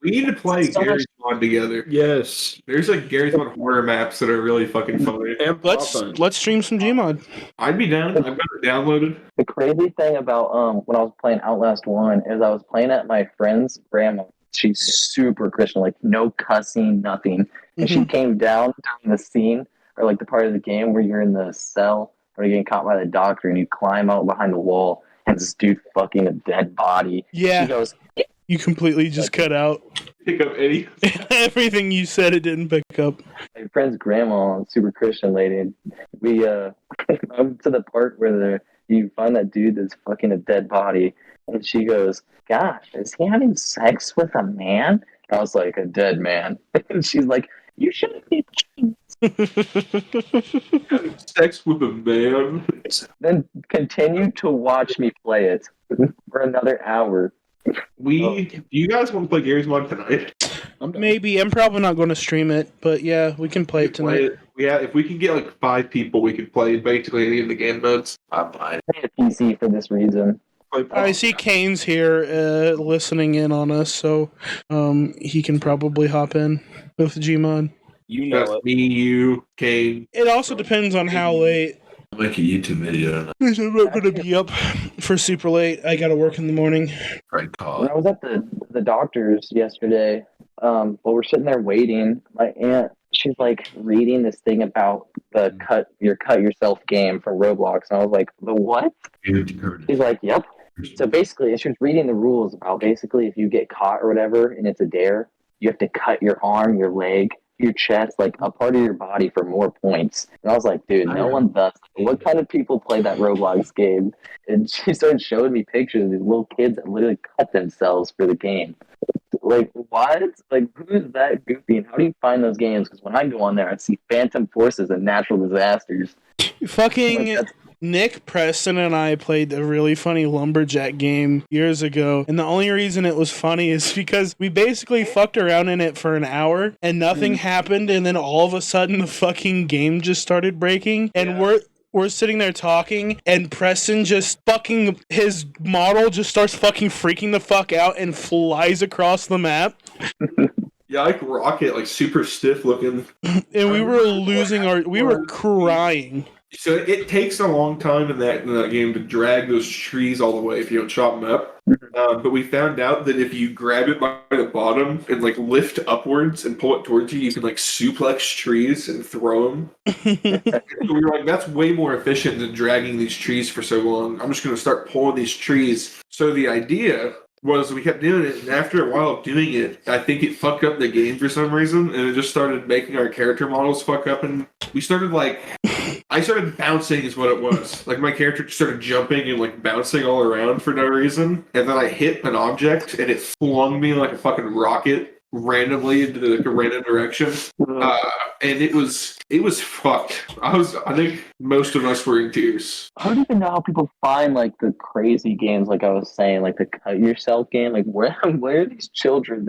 We need to play Gary's Mod together. Yes. There's like Gary's Mod horror maps that are really fucking funny. And Let's stream some Gmod. I'd be down. I've got it downloaded. The crazy thing about when I was playing Outlast 1 is I was playing at my friend's grandma. She's super Christian, like no cussing, nothing. And she came down during the scene, or like the part of the game where you're in the cell, or you're getting caught by the doctor, and you climb out behind the wall, and this dude fucking a dead body. Yeah. She goes, you completely just cut out. Pick up any. Everything you said, it didn't pick up. my friend's grandma, super Christian lady, and we come to the part where you find that dude that's fucking a dead body, and she goes, "Gosh, is he having sex with a man?" I was like, "A dead man," and she's like, "You shouldn't be." Sex with a man. Then continue to watch me play it for another hour. Do you guys want to play Gary's Mod tonight? Maybe. I'm probably not going to stream it, but yeah, we can play it tonight. Yeah, if we can get like 5 people, we could play basically any of the game modes. I'm fine. I need a PC for this reason. I see Kane's here listening in on us, so he can probably hop in with Gmod. You know That's me, you, Kane. It also depends on how late. I'll make a YouTube video. I'm not gonna be up for super late. I gotta work in the morning. Probably call When it. I was at the doctor's yesterday, while we're sitting there waiting, my aunt, she's like reading this thing about the cut yourself game from Roblox, and I was like, the what? She's like, yep. So basically, she was reading the rules about basically if you get caught or whatever, and it's a dare, you have to cut your arm, your leg, your chest, like a part of your body for more points. And I was like, dude, no one does. What kind of people play that Roblox game? And she started showing me pictures of these little kids that literally cut themselves for the game. Like, what? Like, who's that goofy? And how do you find those games? Because when I go on there, I see Phantom Forces and Natural Disasters. Fucking Like, Nick, Preston, and I played a really funny lumberjack game years ago, and the only reason it was funny is because we basically fucked around in it for an hour, and nothing happened, and then all of a sudden the fucking game just started breaking, and we're sitting there talking, and Preston just fucking, his model just starts fucking freaking the fuck out and flies across the map. Yeah, like Rocket, like super stiff looking. And we were we were crying. So it takes a long time in that game to drag those trees all the way if you don't chop them up. But we found out that if you grab it by the bottom and like lift upwards and pull it towards you, you can like suplex trees and throw them. We were like, that's way more efficient than dragging these trees for so long. I'm just going to start pulling these trees. So the idea was we kept doing it, and after a while of doing it, I think it fucked up the game for some reason, and it just started making our character models fuck up, and we started like, I started bouncing is what it was. Like my character just started jumping and like bouncing all around for no reason, and then I hit an object, and it flung me like a fucking rocket randomly into like a random direction, and it was fucked. I think most of us were in tears. I don't even know how people find like the crazy games, like I was saying, like the cut yourself game. Like where are these children?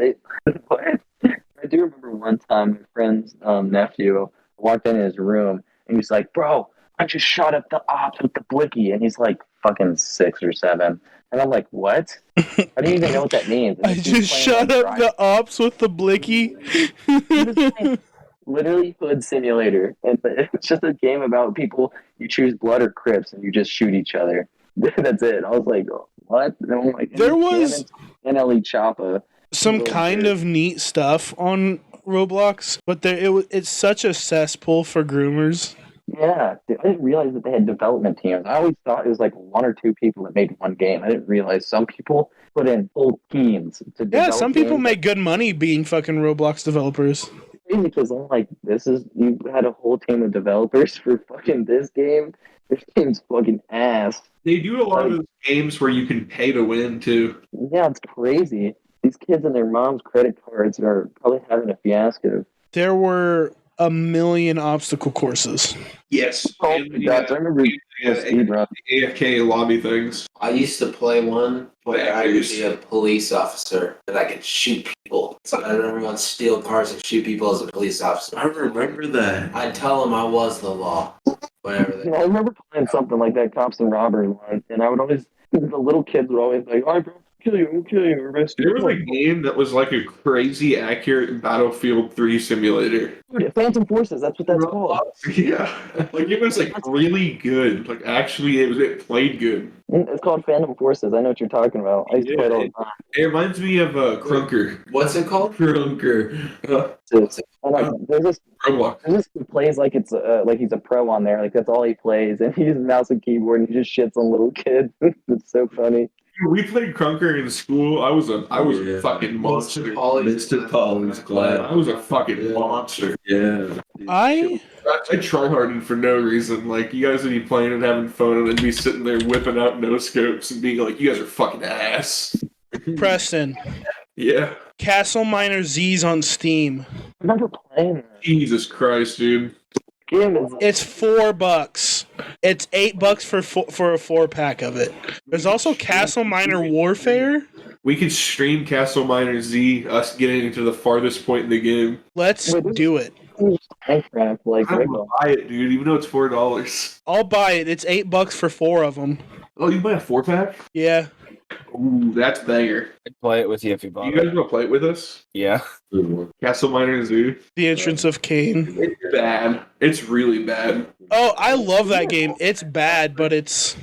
What? I do remember one time my friend's nephew walked in his room and he's like, "Bro, I just shot up the ops with the blicky," and he's like fucking 6 or 7. And I'm like, what? I don't even know what that means. I just shut up the ops with the blicky. Literally Hood Simulator. And it's just a game about people, you choose blood or Crips, and you just shoot each other. That's it. I was like, what? And I'm like, there was NLE Choppa. some kind of neat stuff on Roblox, but it's such a cesspool for groomers. Yeah, I didn't realize that they had development teams. I always thought it was like 1 or 2 people that made one game. I didn't realize some people put in whole teams to develop. Yeah, some people games. make good money being fucking Roblox developers. Because I'm like, you had a whole team of developers for fucking this game. This game's fucking ass. They do a lot of those games where you can pay to win too. Yeah, it's crazy. These kids and their mom's credit cards are probably having a fiasco. There were a million obstacle courses. Yes. Oh, And the, I remember speedrun. the AFK lobby things. I used to play one where I could be a police officer and I could shoot people. So I remember everyone steal cars and shoot people as a police officer. I remember that. I'd tell them I was the law. Whatever they I remember playing something like that, Cops and Robbers one, and I would always, the little kids would always be like, "All right, bro, we'll kill you, arrest you." There was a game that was like a crazy accurate Battlefield 3 simulator. Dude, Phantom Forces, that's what that's called. Yeah. Like it was like really good. Like actually it played good. It's called Phantom Forces. I know what you're talking about. I used to play it all the time. It reminds me of Crunker. What's it called? Crunker. And there's this Roblox. who plays like it's like he's a pro on there. Like that's all he plays, and he uses mouse and keyboard, and he just shits on little kids. It's so funny. We played Crunker in school. I was a fucking monster. Mr. Polly's glad. I was a fucking monster. Yeah. I try hardened for no reason. Like you guys would be playing and having fun, and then be sitting there whipping out no scopes and being like, "You guys are fucking ass." Preston, Yeah. Castle Miner Z's on Steam. I remember playing that Jesus Christ, dude. game. It's $4. It's $8 for a 4-pack of it. There's also Castle Miner Warfare. We could stream Castle Miner Z, us getting into the farthest point in the game. Let's do it. Minecraft, like I regular. would buy it, dude, even though it's $4. I'll buy it. It's $8 for 4 of them. Oh, you buy a 4-pack? Yeah. Ooh, that's banger. I'd play it with you if you You bought guys it. want to play it with us? Yeah. Castle Miner Zoo. The Entrance of Cain. It's bad. It's really bad. Oh, I love that game. It's bad, but it's.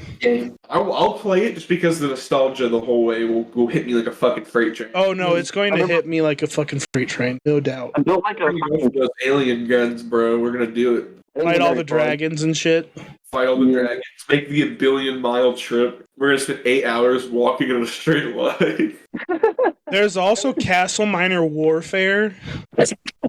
I'll play it just because the nostalgia the whole way will hit me like a fucking freight train. Oh no, it's going to hit me like a fucking freight train, no doubt. I built like a We're gonna go for those alien guns, bro. We're gonna do it. Fight all the dragons and shit. Fight all the dragons. Make the 1 billion mile trip. We're gonna spend 8 hours walking in a straight line. There's also Castle Miner Warfare,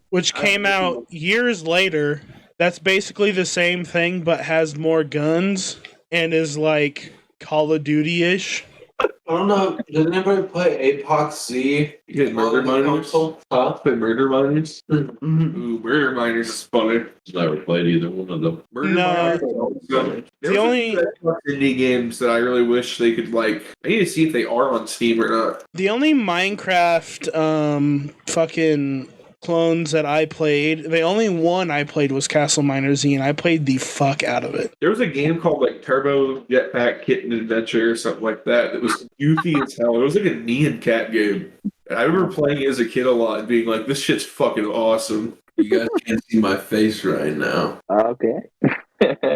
which came out years later. That's basically the same thing, but has more guns and is like Call of Duty-ish. I don't know. Did anybody play Apox Z? You get Murder Miners? Huh? Play Murder Miners? Mm-hmm. Ooh, Murder Miners is funny. Never played either one of them. Murder No. Miners is awesome. The There's only- some indie games that I really wish they could, like... I need to see if they are on Steam or not. The only Minecraft fucking clones that I played, the only one I played was Castle Miner Z, and I played the fuck out of it. There was a game called, like, Turbo Jetpack Kitten Adventure or something like that. It was goofy as hell. It was like a Nyan Cat game. And I remember playing it as a kid a lot and being like, this shit's fucking awesome. You guys can't see my face right now. Okay.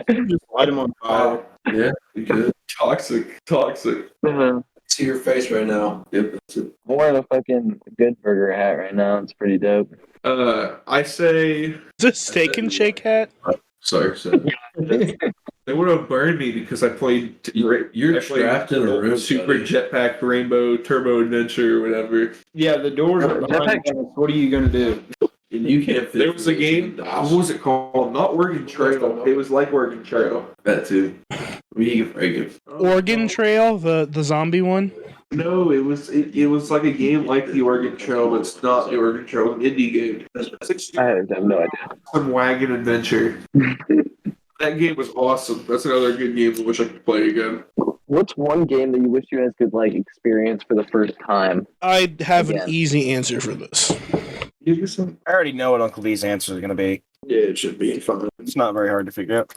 Just light them on fire. Yeah, you could. Toxic. See your face right now. Yep, that's it. I'm wearing a fucking good burger hat right now. It's pretty dope. I say Is it Steak and Shake hat? Sorry, sir. they would have burned me because I played. You're I played trapped in a room, Super buddy. Jetpack Rainbow Turbo Adventure or whatever. Yeah, the doors are behind us. What are you gonna do? And you can't fit There was a through game. this What was it called? Not Oregon Trail. It was like Oregon Trail. That too. We can break it. Oregon Trail, the zombie one? No, it was like a game like the Oregon Trail, but it's not the Oregon Trail. It's an indie game. I have no idea. Some wagon adventure. That game was awesome. That's another good game I wish I could play again. What's one game that you wish you guys could like experience for the first time? I have Yeah. an easy answer for this. Give me some. I already know what Uncle D's answer is going to be. Yeah, it should be fun. It's not very hard to figure out.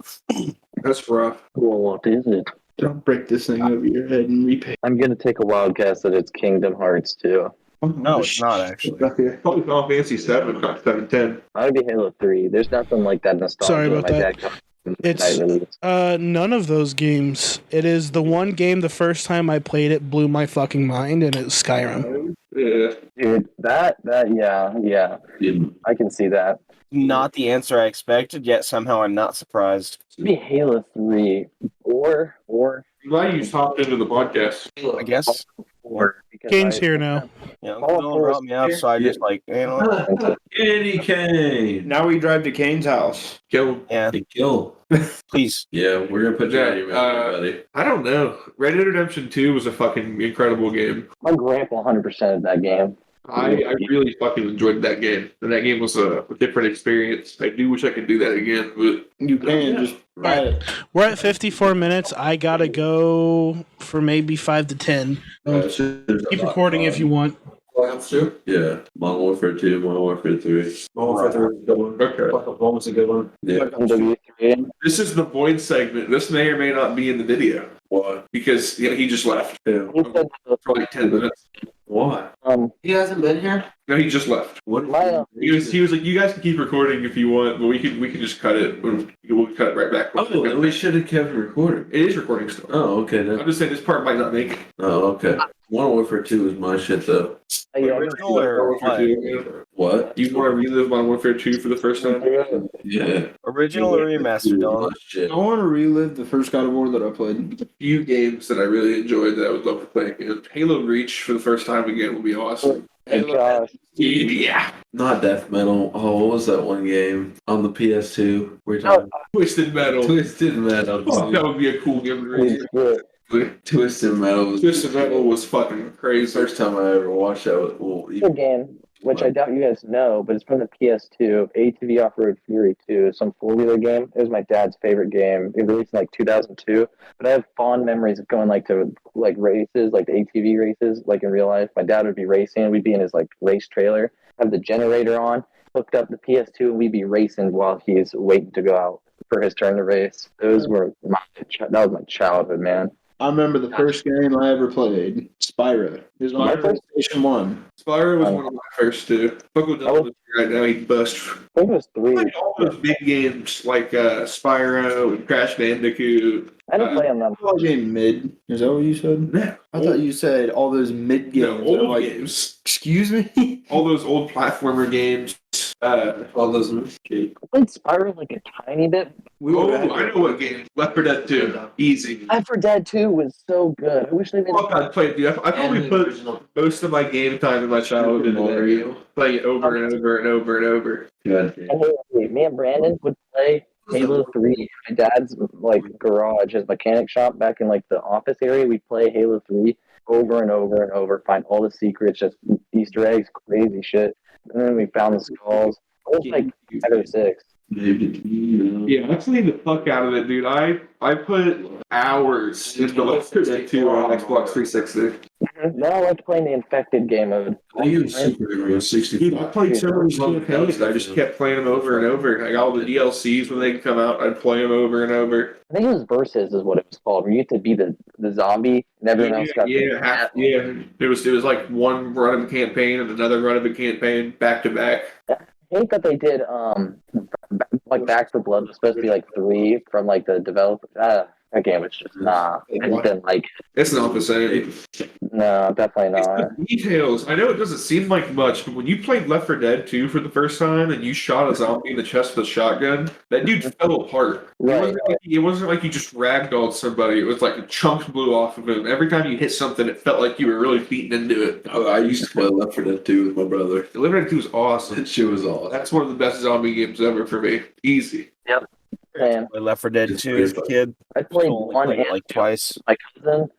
That's rough. Well, what is it? Don't break this thing over your head and repay. I'm gonna take a wild guess that it's Kingdom Hearts 2. No, it's not actually. Probably Final Fantasy 7, not 710. Might be Halo 3. There's nothing like that nostalgia. Sorry about my that. dad got from It's- night release. None of those games. It is the one game the first time I played it blew my fucking mind, and it's Skyrim. Yeah. Dude, that, yeah. Didn't. I can see that. Not the answer I expected, yet somehow I'm not surprised. It'd be Halo 3 or I'm glad you just hopped into the podcast. I guess. because Game's I- here now. You know, All Bill brought me up, so I just like, you know, Candy cane. Now we drive to Kane's house. Kill. yeah, The kill. please. Yeah, we're gonna put you on your mouth, buddy. I don't know. Red Dead Redemption 2 was a fucking incredible game. My grandpa 100% of that game. I really fucking enjoyed that game. And that game was a different experience. I do wish I could do that again, but You can just ride it. We're at 54 minutes. I gotta go for maybe 5 to 10. Keep recording if you want. Welcome to Yeah, Modern Warfare 2, Modern Warfare 3. okay. One was a good one. Yeah. MW3. This is the Void segment. This may or may not be in the video. Why? Because he just left. Yeah. He said, For like 10 minutes. Why? He hasn't been here. No, he just left. What? My, He was like, you guys can keep recording if you want, but we can just cut it. We'll cut it right back. Oh, then we should have kept recording. It is recording still. Oh, okay I'm then. just saying this part might not make it. Oh, okay. Modern Warfare 2 is my shit though. Original or what? What? You want to relive Modern Warfare 2 for the first time? Yeah. Original or remastered, My Dylan? shit. I want to relive the first God of War that I played. Few games that I really enjoyed that I would love to play again. Halo Reach for the first time again would be awesome. Hey, Josh. Yeah. Not Death Metal. Oh, what was that one game on the PS2? We're talking Twisted Metal. Twisted Metal. Oh, that would be a cool game to read. Twisted Metal was Twisted Metal was fucking crazy. first time I ever watched that. Well, It's a game, which I doubt you guys know, but it's from the PS2, ATV Off-Road Fury 2, some four-wheeler game. It was my dad's favorite game. It released in like 2002, but I have fond memories of going like to like races, like the ATV races, like in real life. My dad would be racing, we'd be in his like race trailer, have the generator on, hooked up the PS2, and we'd be racing while he's waiting to go out for his turn to race. Those were that was my childhood, man. I remember the first game I ever played, Spyro. It was on PlayStation 1. Spyro was one of my first two. Uncle Dalton is right now, he bust. I think it was 3. Like all those big games like Spyro and Crash Bandicoot. I didn't play on them. All game mid. Is that what you said? Yeah. I thought you said all those mid games. No, old like, games. excuse me? All those old platformer games. All those. I played Spyro like a tiny bit. I know what game. Left 4 Dead 2. Easy. Left 4 Dead 2 was so good. I wish they made I played, dude. I probably put most of my game time in my childhood into that game. Playing it over and over and over and over. Me and Brandon would play Halo 3 in my dad's like garage, his mechanic shop back in like the office area. We'd play Halo 3 over and over and over, find all the secrets, just Easter eggs, crazy shit. And then we found the skulls. It was like 5 or 6. Yeah, I played the fuck out of it, dude. I put hours into Left 4 Dead 2 on Xbox 360. Then I liked playing the infected game mode. I use Super Mario 64. Dude, I played so many campaigns. I just kept playing them over and over. I got all the DLCs when they come out. I'd play them over and over. I think it was Versus is what it was called, where you had to be the zombie and everyone else got It was like one run of a campaign and another run of a campaign back to back. I think that they did like Back 4 Blood was supposed to be like 3 from like the developer. That game was just I just didn't like it. It's not the same. No, definitely It's not. the details. I know it doesn't seem like much, but when you played Left 4 Dead 2 for the first time and you shot a zombie in the chest with a shotgun, that dude fell apart. Right. It wasn't like you just ragdolled somebody. It was like chunks blew off of him. Every time you hit something, it felt like you were really beating into it. I used to play Left 4 Dead 2 with my brother. Left 4 Dead 2 was awesome. That shit was awesome. That's one of the best zombie games ever for me. Easy. Yep. I Left 4 Dead 2 as a kid. I played Only one played it and like twice. my cousin,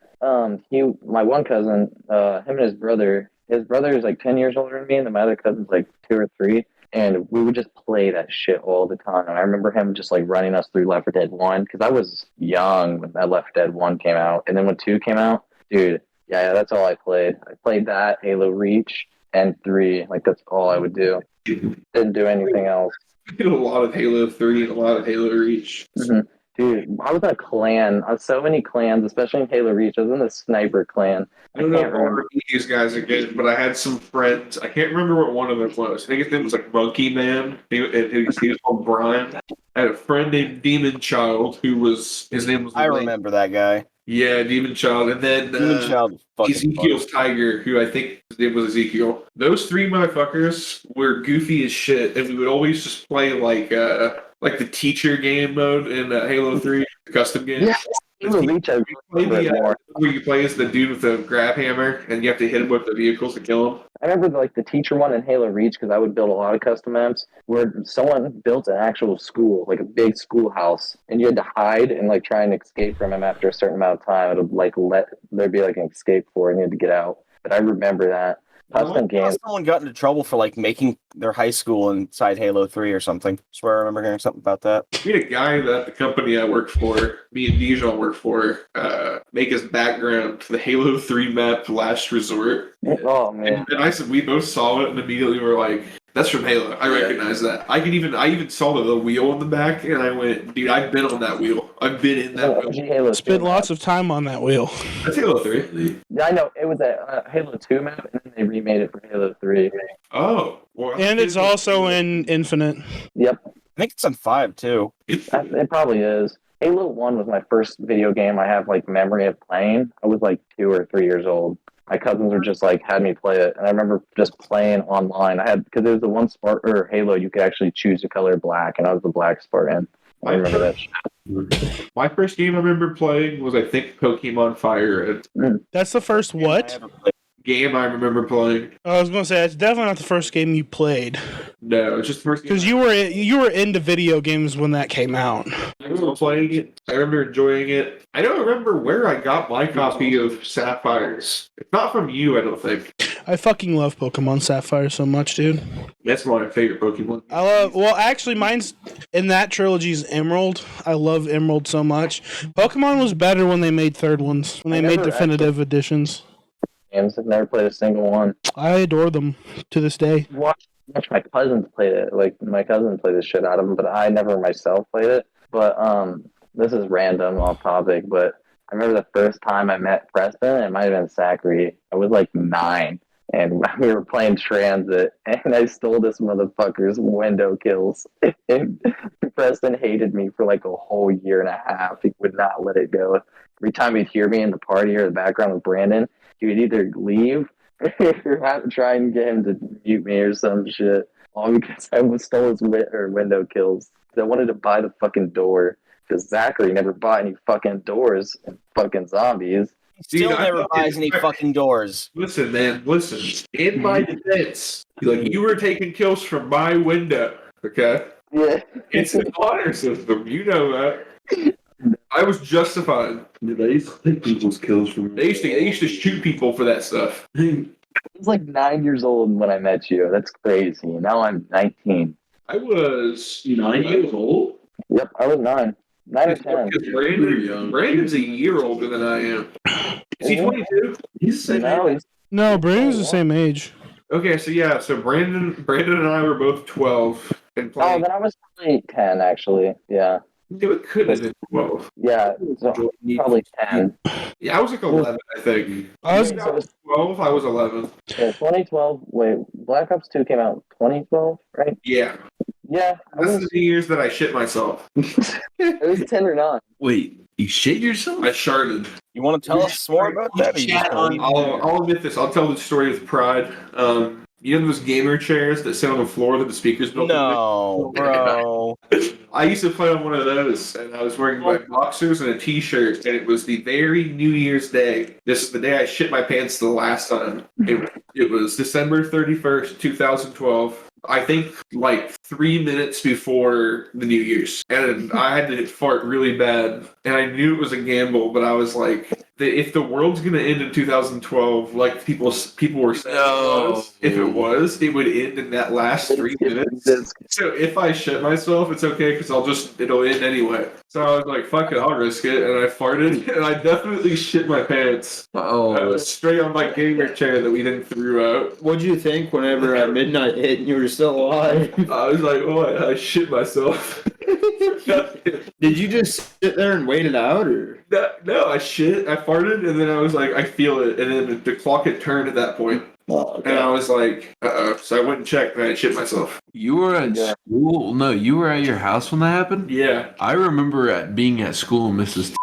my one cousin, him and his brother is like 10 years older than me, and then my other cousin's like 2 or 3, and we would just play that shit all the time. And I remember him just like running us through Left 4 Dead 1, because I was young when that Left 4 Dead 1 came out, and then when 2 came out, dude, yeah, that's all I played. I played that, Halo Reach, and 3, like that's all I would do. Didn't do anything else. I did a lot of Halo 3 and a lot of Halo Reach. Mm-hmm. Dude, I was in a clan. So many clans, especially in Halo Reach. I was in the sniper clan. I don't know if all these guys are good, but I had some friends. I can't remember what one of them was. I think his name was like Monkey Man. He was called Brian. I had a friend named Demon Child his name was. I remember that guy. Yeah, Demon Child, and then Demon Child, fucking Ezekiel's Tiger, who I think his name was Ezekiel. Those 3 motherfuckers were goofy as shit, and we would always just play like the teacher game mode in Halo 3, the custom game. Yeah, Halo Reach, I remember it more. Where you play as the dude with the grab hammer, and you have to hit him with the vehicles to kill him. I remember like the teacher one in Halo Reach, because I would build a lot of custom maps where someone built an actual school, like a big schoolhouse, and you had to hide and like try and escape from him after a certain amount of time. It would like there'd be like an escape for it, and you had to get out. But I remember that. Custom games. Someone got into trouble for like making their high school inside Halo 3 or something. I swear I remember hearing something about that. We had a guy that the company I worked for, me and Dijon worked for, make his background to the Halo 3 map Last Resort. Oh man. And we both saw it and immediately were like, that's from Halo. I recognize that. I even saw the wheel in the back, and I went, dude, I've been on that wheel. I've been in that wheel. Halo Spent 2 lots of time on that wheel. That's Halo 3. Yeah, I know. It was a Halo 2 map, and then they remade it for Halo 3. Oh. Well, And it's also in Infinite. Yep. I think it's on 5 too. It probably is. Halo 1 was my first video game I have like memory of playing. I was like 2 or 3 years old. My cousins were just like had me play it, and I remember just playing online. Because there was the one Halo you could actually choose the color black, and I was the black Spartan. I remember that shit. My first game I remember playing was, I think, Pokemon Fire Red. That's the first what? Game I remember playing. I was gonna say that's definitely not the first game you played, No, it's just the first game. because you were into video games when that came out. I remember playing it. I remember enjoying it. I don't remember where I got my copy of Sapphires. It's not from you, I don't think. I fucking love Pokemon Sapphire so much, dude. That's one of my favorite Pokemon. Actually, mine's in that trilogy's Emerald. I love Emerald so much. Pokemon was better when they made third ones, when they made definitive editions. Games. I've never played a single one. I adore them to this day. Watch my cousins played it. Like my cousin played the shit out of them, but I never myself played it. But this is random off topic, but I remember the first time I met Preston. It might have been Zachary. I was like 9, and we were playing Transit, and I stole this motherfucker's window kills. And Preston hated me for like a whole year and a half. He would not let it go. Every time he'd hear me in the party or the background with Brandon, he would either leave or have to try and get him to mute me or some shit. All because I stole his window kills. I wanted to buy the fucking door. Because Zachary never bought any fucking doors and fucking zombies. Still Dude, never buys any fucking doors. Listen, man, listen. In my defense, like you were taking kills from my window, okay? Yeah. It's an honor system, you know that. I was justified. Dude, I used to take people's kills from They used to shoot people for that stuff. I was like 9 years old when I met you. That's crazy. Now I'm 19. I was 9 years old? Yep, I was 9. 9 or 10. Because Brandon's a year older than I am. Is he 22? He's the same No, age. he's No, Brandon's the same age. Okay, so Brandon and I were both 12 and Oh, playing. then I was probably 10, actually. Yeah. It could have been 12. Yeah, so probably 10. Yeah, I was like 11, I think. I was- I was 12, I was 11. Yeah, 2012. Wait, Black Ops 2 came out in 2012, right? Yeah. Yeah, I That's was, the years that I shit myself. it was 10 or 9. Wait, you shit yourself? I sharded. You want to tell us more about that? Or you just wanna leave- I'll admit this. I'll tell the story with pride. You know those gamer chairs that sit on the floor that the speakers built into? No, bro. I used to play on one of those, and I was wearing my boxers and a t-shirt, and it was the very New Year's Day. This is the day I shit my pants the last time. It was December 31st, 2012. I think like 3 minutes before the New Year's. And I had to fart really bad. And I knew it was a gamble, but I was like, if the world's going to end in 2012, like people were saying if it was, it would end in that last 3 minutes. So if I shit myself, it's okay because it'll end anyway. So I was like, fuck it, I'll risk it. And I farted, and I definitely shit my pants. I was straight on my gamer chair that we didn't threw out. What'd you think whenever at midnight hit and you were still alive? I was like, oh, I shit myself. Did you just sit there and wait it out, or? No, I farted, and then I was like, I feel it, and then the clock had turned at that point. Oh, okay. And I was like, uh-oh. So I went and checked, and I shit myself. You were at school? No, you were at your house when that happened? Yeah. I remember being at school in Mrs.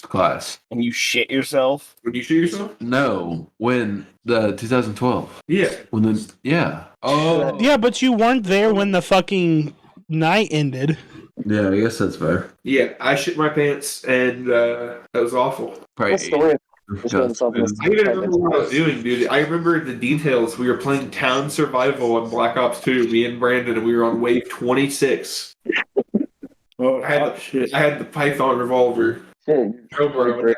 class. And you shit yourself? Would you shoot yourself? No, when the 2012. Yeah. When the Oh. Yeah, but you weren't there when the fucking night ended. Yeah, I guess that's fair. Yeah, I shit my pants, and that was awful. What story? I don't remember what I was doing, dude. I remember the details. We were playing Town Survival on Black Ops 2, me and Brandon, and we were on wave 26. Oh, I had the Python revolver. Shit. The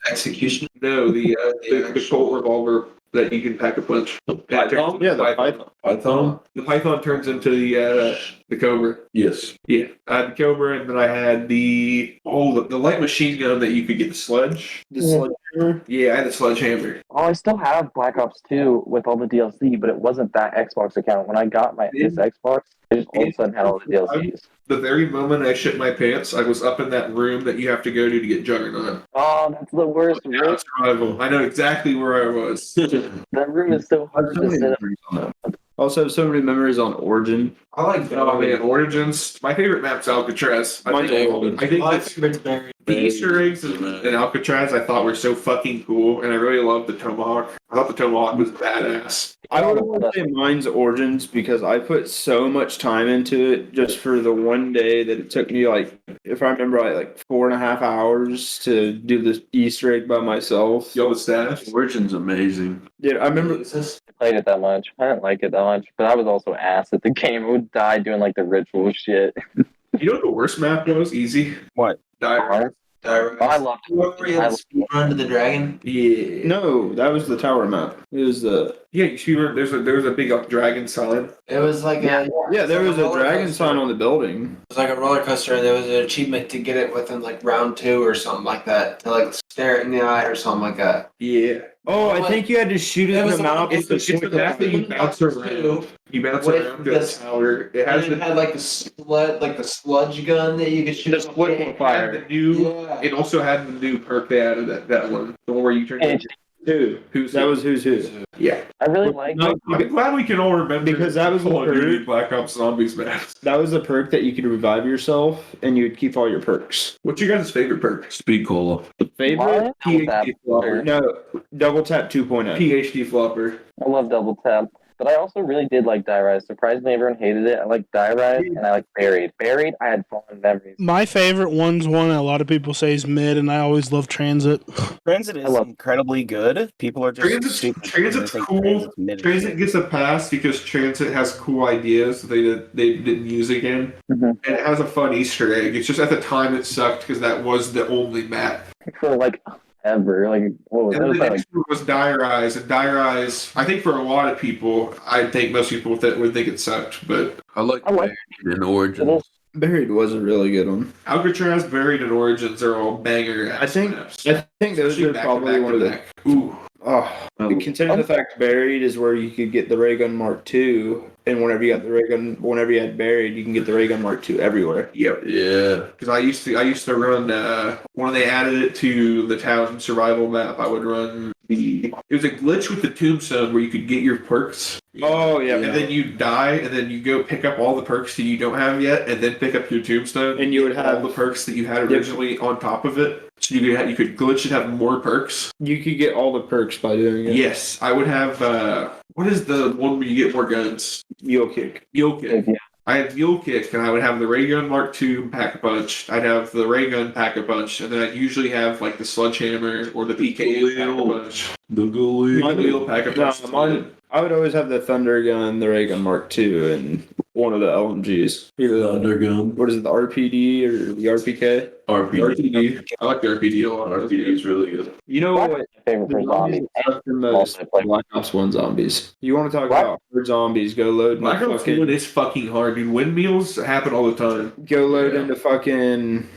Execution. No, the Colt revolver that you can pack a punch. Python? Yeah, the Python. Python? The Python turns into the Cobra. Yes. Yeah, I had the Cobra, and then I had the light machine gun that you could get the sledge. The sledgehammer? Yeah, I had the sledgehammer. Oh, I still have Black Ops 2 with all the DLC, but it wasn't that Xbox account. When I got this Xbox, it just all of a sudden had all the DLCs. The very moment I shit my pants, I was up in that room that you have to go to get Juggernaut. Oh, that's the worst Town room. Survival. I know exactly where I was. That room is so hard to sit in. Also have so many memories on Origin. I like Origins. My favorite map's Alcatraz. I think the Easter eggs in Alcatraz I thought were so fucking cool, and I really loved the Tomahawk. I thought the Tomahawk was badass. I would say mine's Origins because I put so much time into it just for the one day that it took me, like, if I remember right, like 4.5 hours to do this Easter egg by myself. Yo, the staff. Origin's amazing. Dude, I remember Played it that much. I didn't like it that much, but I was also ass at the game. I would die doing like the ritual shit. You know what the worst map was? Easy. What? Dire. Oh, I loved it. I loved it. Run to the dragon. Yeah. no, that was the tower map. It was the Yeah, you see, there was a big dragon sign. It was like a there was a roller dragon coaster. sign on the building. It was like a roller coaster, and there was an achievement to get it within like round 2 or something like that to like stare it in the eye or something like that. Yeah. Oh, I think you had to shoot it It in was the the mouth one- with the It's a map that you bounce around. You bounce With around the- the tower. It And has it the had like the sludge gun that you could shoot. The split off. fire. had the new. Yeah. It also had the new perk they added that one. The one where you turn. Hey, Who? Who's That who? was who's who. Yeah. I really like No, I'm glad we can all remember Because that was the Call of Duty perk. Black Ops Zombies maps. That was the perk that you could revive yourself and you would keep all your perks. What's your guys' favorite perk? Speed cola. Favorite? PhD flopper. No, double tap 2.0. PhD flopper. I love double tap. But I also really did like Die Rise. Surprisingly, everyone hated it. I like Die Rise and I like Buried. Buried, I had fond memories. My favorite one's one that a lot of people say is mid, and I always love Transit. Transit is incredibly good. People are just stupid. Transit's They think cool. Transit's mid as Transit shit. gets a pass because Transit has cool ideas that they didn't use again. Mhm. And it has a fun Easter egg. It's just at the time it sucked because that was the only map. For like ever. Like, what was And it? then the Like, next one was Die Rise. And Die Rise, I think for a lot of people, I think most people would think it sucked. But I like I like in Origins. Buried was a really good one. Alcatraz, Buried, and Origins are all banger. I think maps. I think those Especially are back to probably back one to of the. back. Ooh. Oh, considering the fact Buried is where you could get the ray gun Mark II, and whenever you got the ray gun, whenever you had Buried, you can get the ray gun Mark II everywhere. Yep. Yeah. Because I used to run when they added it to the town survival map. I would run it was a glitch with the tombstone where you could get your perks. Oh yeah, And then you die, and then you go pick up all the perks that you don't have yet, and then pick up your tombstone, And you would all have- the perks that you had originally on top of it. So you could glitch and have more perks. you could get all the perks by doing it. Yes, I would have. What is the one where you get more guns? Mule kick. Mule kick. yeah. I had Mule Kick, and I would have the Ray Gun Mark II Pack a Punch. I'd have the Ray Gun Pack a Punch, and then I'd usually have like the Sledgehammer or the PK Pack a Punch. The Ghoul. The Wheel Pack a Punch. I would always have the Thunder Gun, the ray gun Mark II, and one of the LMGs. Either the, Undergun. what is it, the RPD or the RPK? RPG. I like the RPD a lot. RPG is really good. You know Black what? Ops is my favorite The for zombies. zombies that suck the most. multiplayer. Black Ops 1 zombies. You want to talk Black- about hard zombies? Go load Black into Ops 1 fucking. is fucking hard, dude. Windmills happen all the time. Go load into fucking.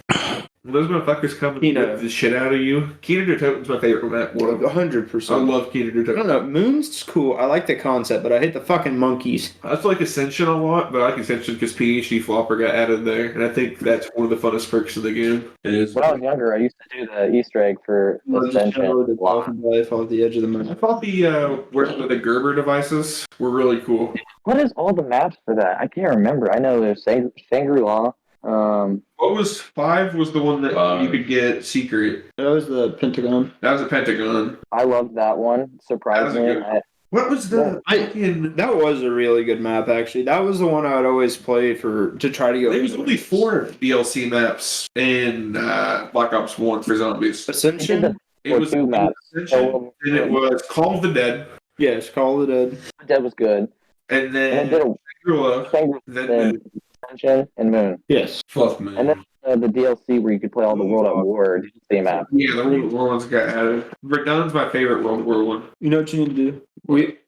Those motherfuckers come and Kino. whip the shit out of you. Kino der Toten's my favorite map. One of them. 100%. I love Kino der I don't Toten. know. Moon's cool. I like the concept, but I hate the fucking monkeys. I also like Ascension a lot, but I like Ascension because PhD Flopper got added there, and I think that's one of the funnest perks of the game. It is. When I was younger, I used to do the Easter egg for Ascension. The a lot. dolphin life off the edge of the I moon. thought the Gerber devices were really cool. What is all the maps for that? I can't remember. I know there's Shangri-La. What was 5 was the one that you could get secret. That was the Pentagon. That was a Pentagon. I loved that one. Surprisingly, That was What was the fucking... That was a really good map, actually. That was the one I would always play to try to go. There was only 4 DLC maps in Black Ops 1 for zombies. Ascension. It was two maps. Ascension, and it was Call of the Dead, Yes, Call of the Dead. Dead was good. and And then it did a Shangri-La, Shangri-La, then then Ascension, and Moon. Yes. Fuck, man. And then the DLC where you could play all the World at War DLC map. yeah, the World War ones got added. Verdun's my favorite World War one. You know what you need to do?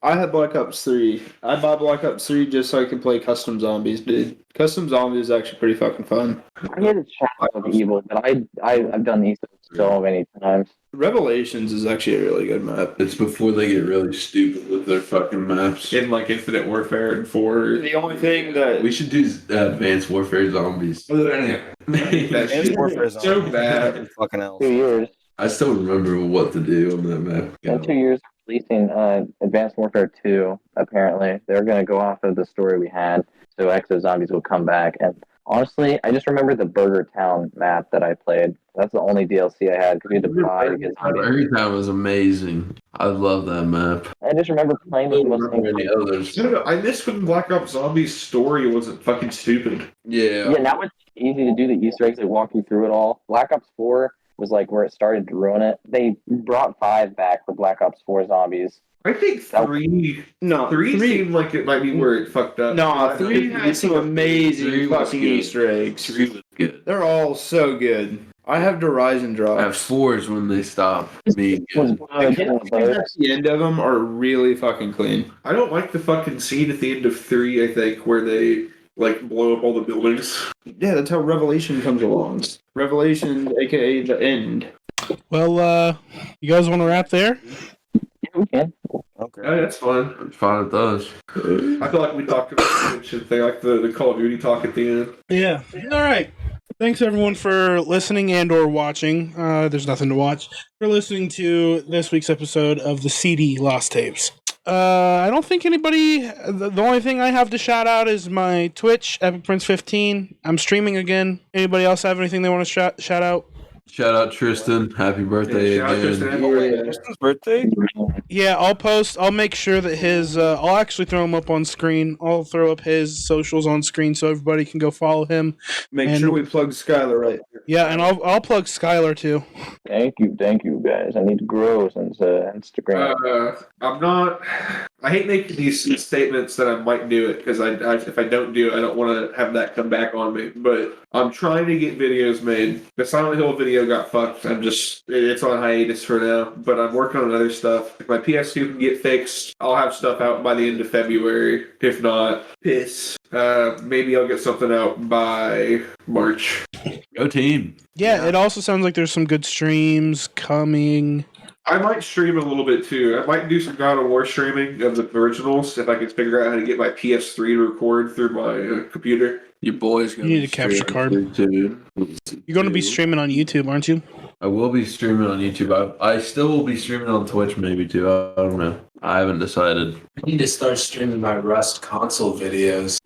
I had Black Ops 3. I bought Black Ops 3 just so I could play custom zombies, dude. Custom zombies is actually pretty fucking fun. I hated Shadow of Evil, but I've done these so many times. Revelations is actually a really good map. It's before they get really stupid with their fucking maps. In like Infinite Warfare and 4. The only thing that We should do Advanced Warfare Zombies. that Advanced shit Warfare is is so on. bad. Fucking else. 2 years. I still remember what to do on that map. In 2 years, releasing Advanced Warfare 2, apparently. They're going to go off of the story we had, so Exo Zombies will come back. And honestly, I just remember the Burger Town map that I played. That's the only DLC I had, because we had to buy to get zombies. Every time was amazing. I love that map. I just remember playing I the don't most remember any others. I don't know, I miss when Black Ops Zombies story wasn't fucking stupid. Yeah. Yeah, now it's easy to do the Easter eggs. They walk you through it all. Black Ops 4 was like where it started to ruin it. They brought 5 back for Black Ops 4 Zombies. I think 3 3 seemed like it might be where it fucked up. No, 3 had some amazing 3 was fucking good. Easter eggs. 3 was good. They're all so good. I have Horizon drops. At 4 is when they stop being Was good. At the end of them are really fucking clean. I don't like the fucking scene at the end of 3, I think, where they like blow up all the buildings. Yeah, that's how Revelation comes along. Revelation, aka the end. Well, you guys want to wrap there? Yeah, we can. Okay. Yeah, that's fun. I'm fine with those. I feel like we talked about the shit thing, like the Call of Duty talk at the end. Yeah. All right. Thanks everyone for listening and or watching. There's nothing to watch. For listening to this week's episode of the CD Lost Tapes. I don't think anybody. The only thing I have to shout out is my Twitch, Epic Prince 15. I'm streaming again. Anybody else have anything they want to shout out? Shout out Tristan. Happy birthday Yeah, shout out again. Tristan. Tristan's birthday? Yeah, I'll make sure that his. I'll actually throw him up on screen. I'll throw up his socials on screen so everybody can go follow him. Make And- sure we plug Skyler right. Yeah, and I'll plug Skyler too. Thank you, guys. I need to grow since Instagram. I'm not. I hate making these statements that I might do it because if I don't do it, I don't want to have that come back on me. But I'm trying to get videos made. The Silent Hill video got fucked. It's on hiatus for now. But I'm working on other stuff. If my PS2 can get fixed, I'll have stuff out by the end of February. If not, maybe I'll get something out by March. Go team. Yeah, it also sounds like there's some good streams coming. I might stream a little bit too. I might do some God of War streaming of the originals if I can figure out how to get my PS3 to record through my computer. Your boy's gonna You need be a capture streaming card. too. You're going to be streaming on YouTube, aren't you? I will be streaming on YouTube. I still will be streaming on Twitch maybe too. I don't know. I haven't decided. I need to start streaming my Rust console videos.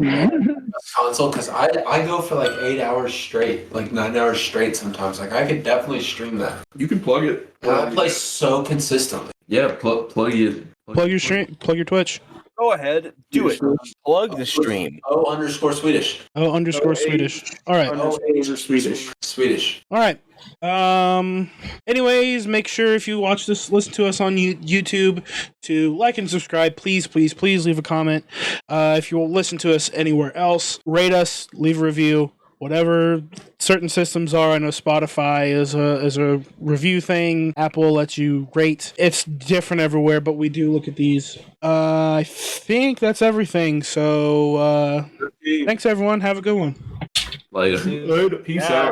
Console, because I go for like 8 hours straight, like 9 hours straight sometimes. Like I could definitely stream that. You can plug it. And I play so consistently. Yeah, plug it. Plug your stream. Plug your Twitch. Go ahead. Do it. Plug the stream. _Swedish. Swedish. All right. Swedish. All right. Anyways, make sure if you watch this, listen to us on YouTube, to like and subscribe. Please leave a comment. If you will listen to us anywhere else, rate us, leave a review. Whatever certain systems are, I know Spotify is a review thing. Apple lets you rate. It's different everywhere, but we do look at these. I think that's everything. So thanks everyone. Have a good one. Later. Peace Yeah. out.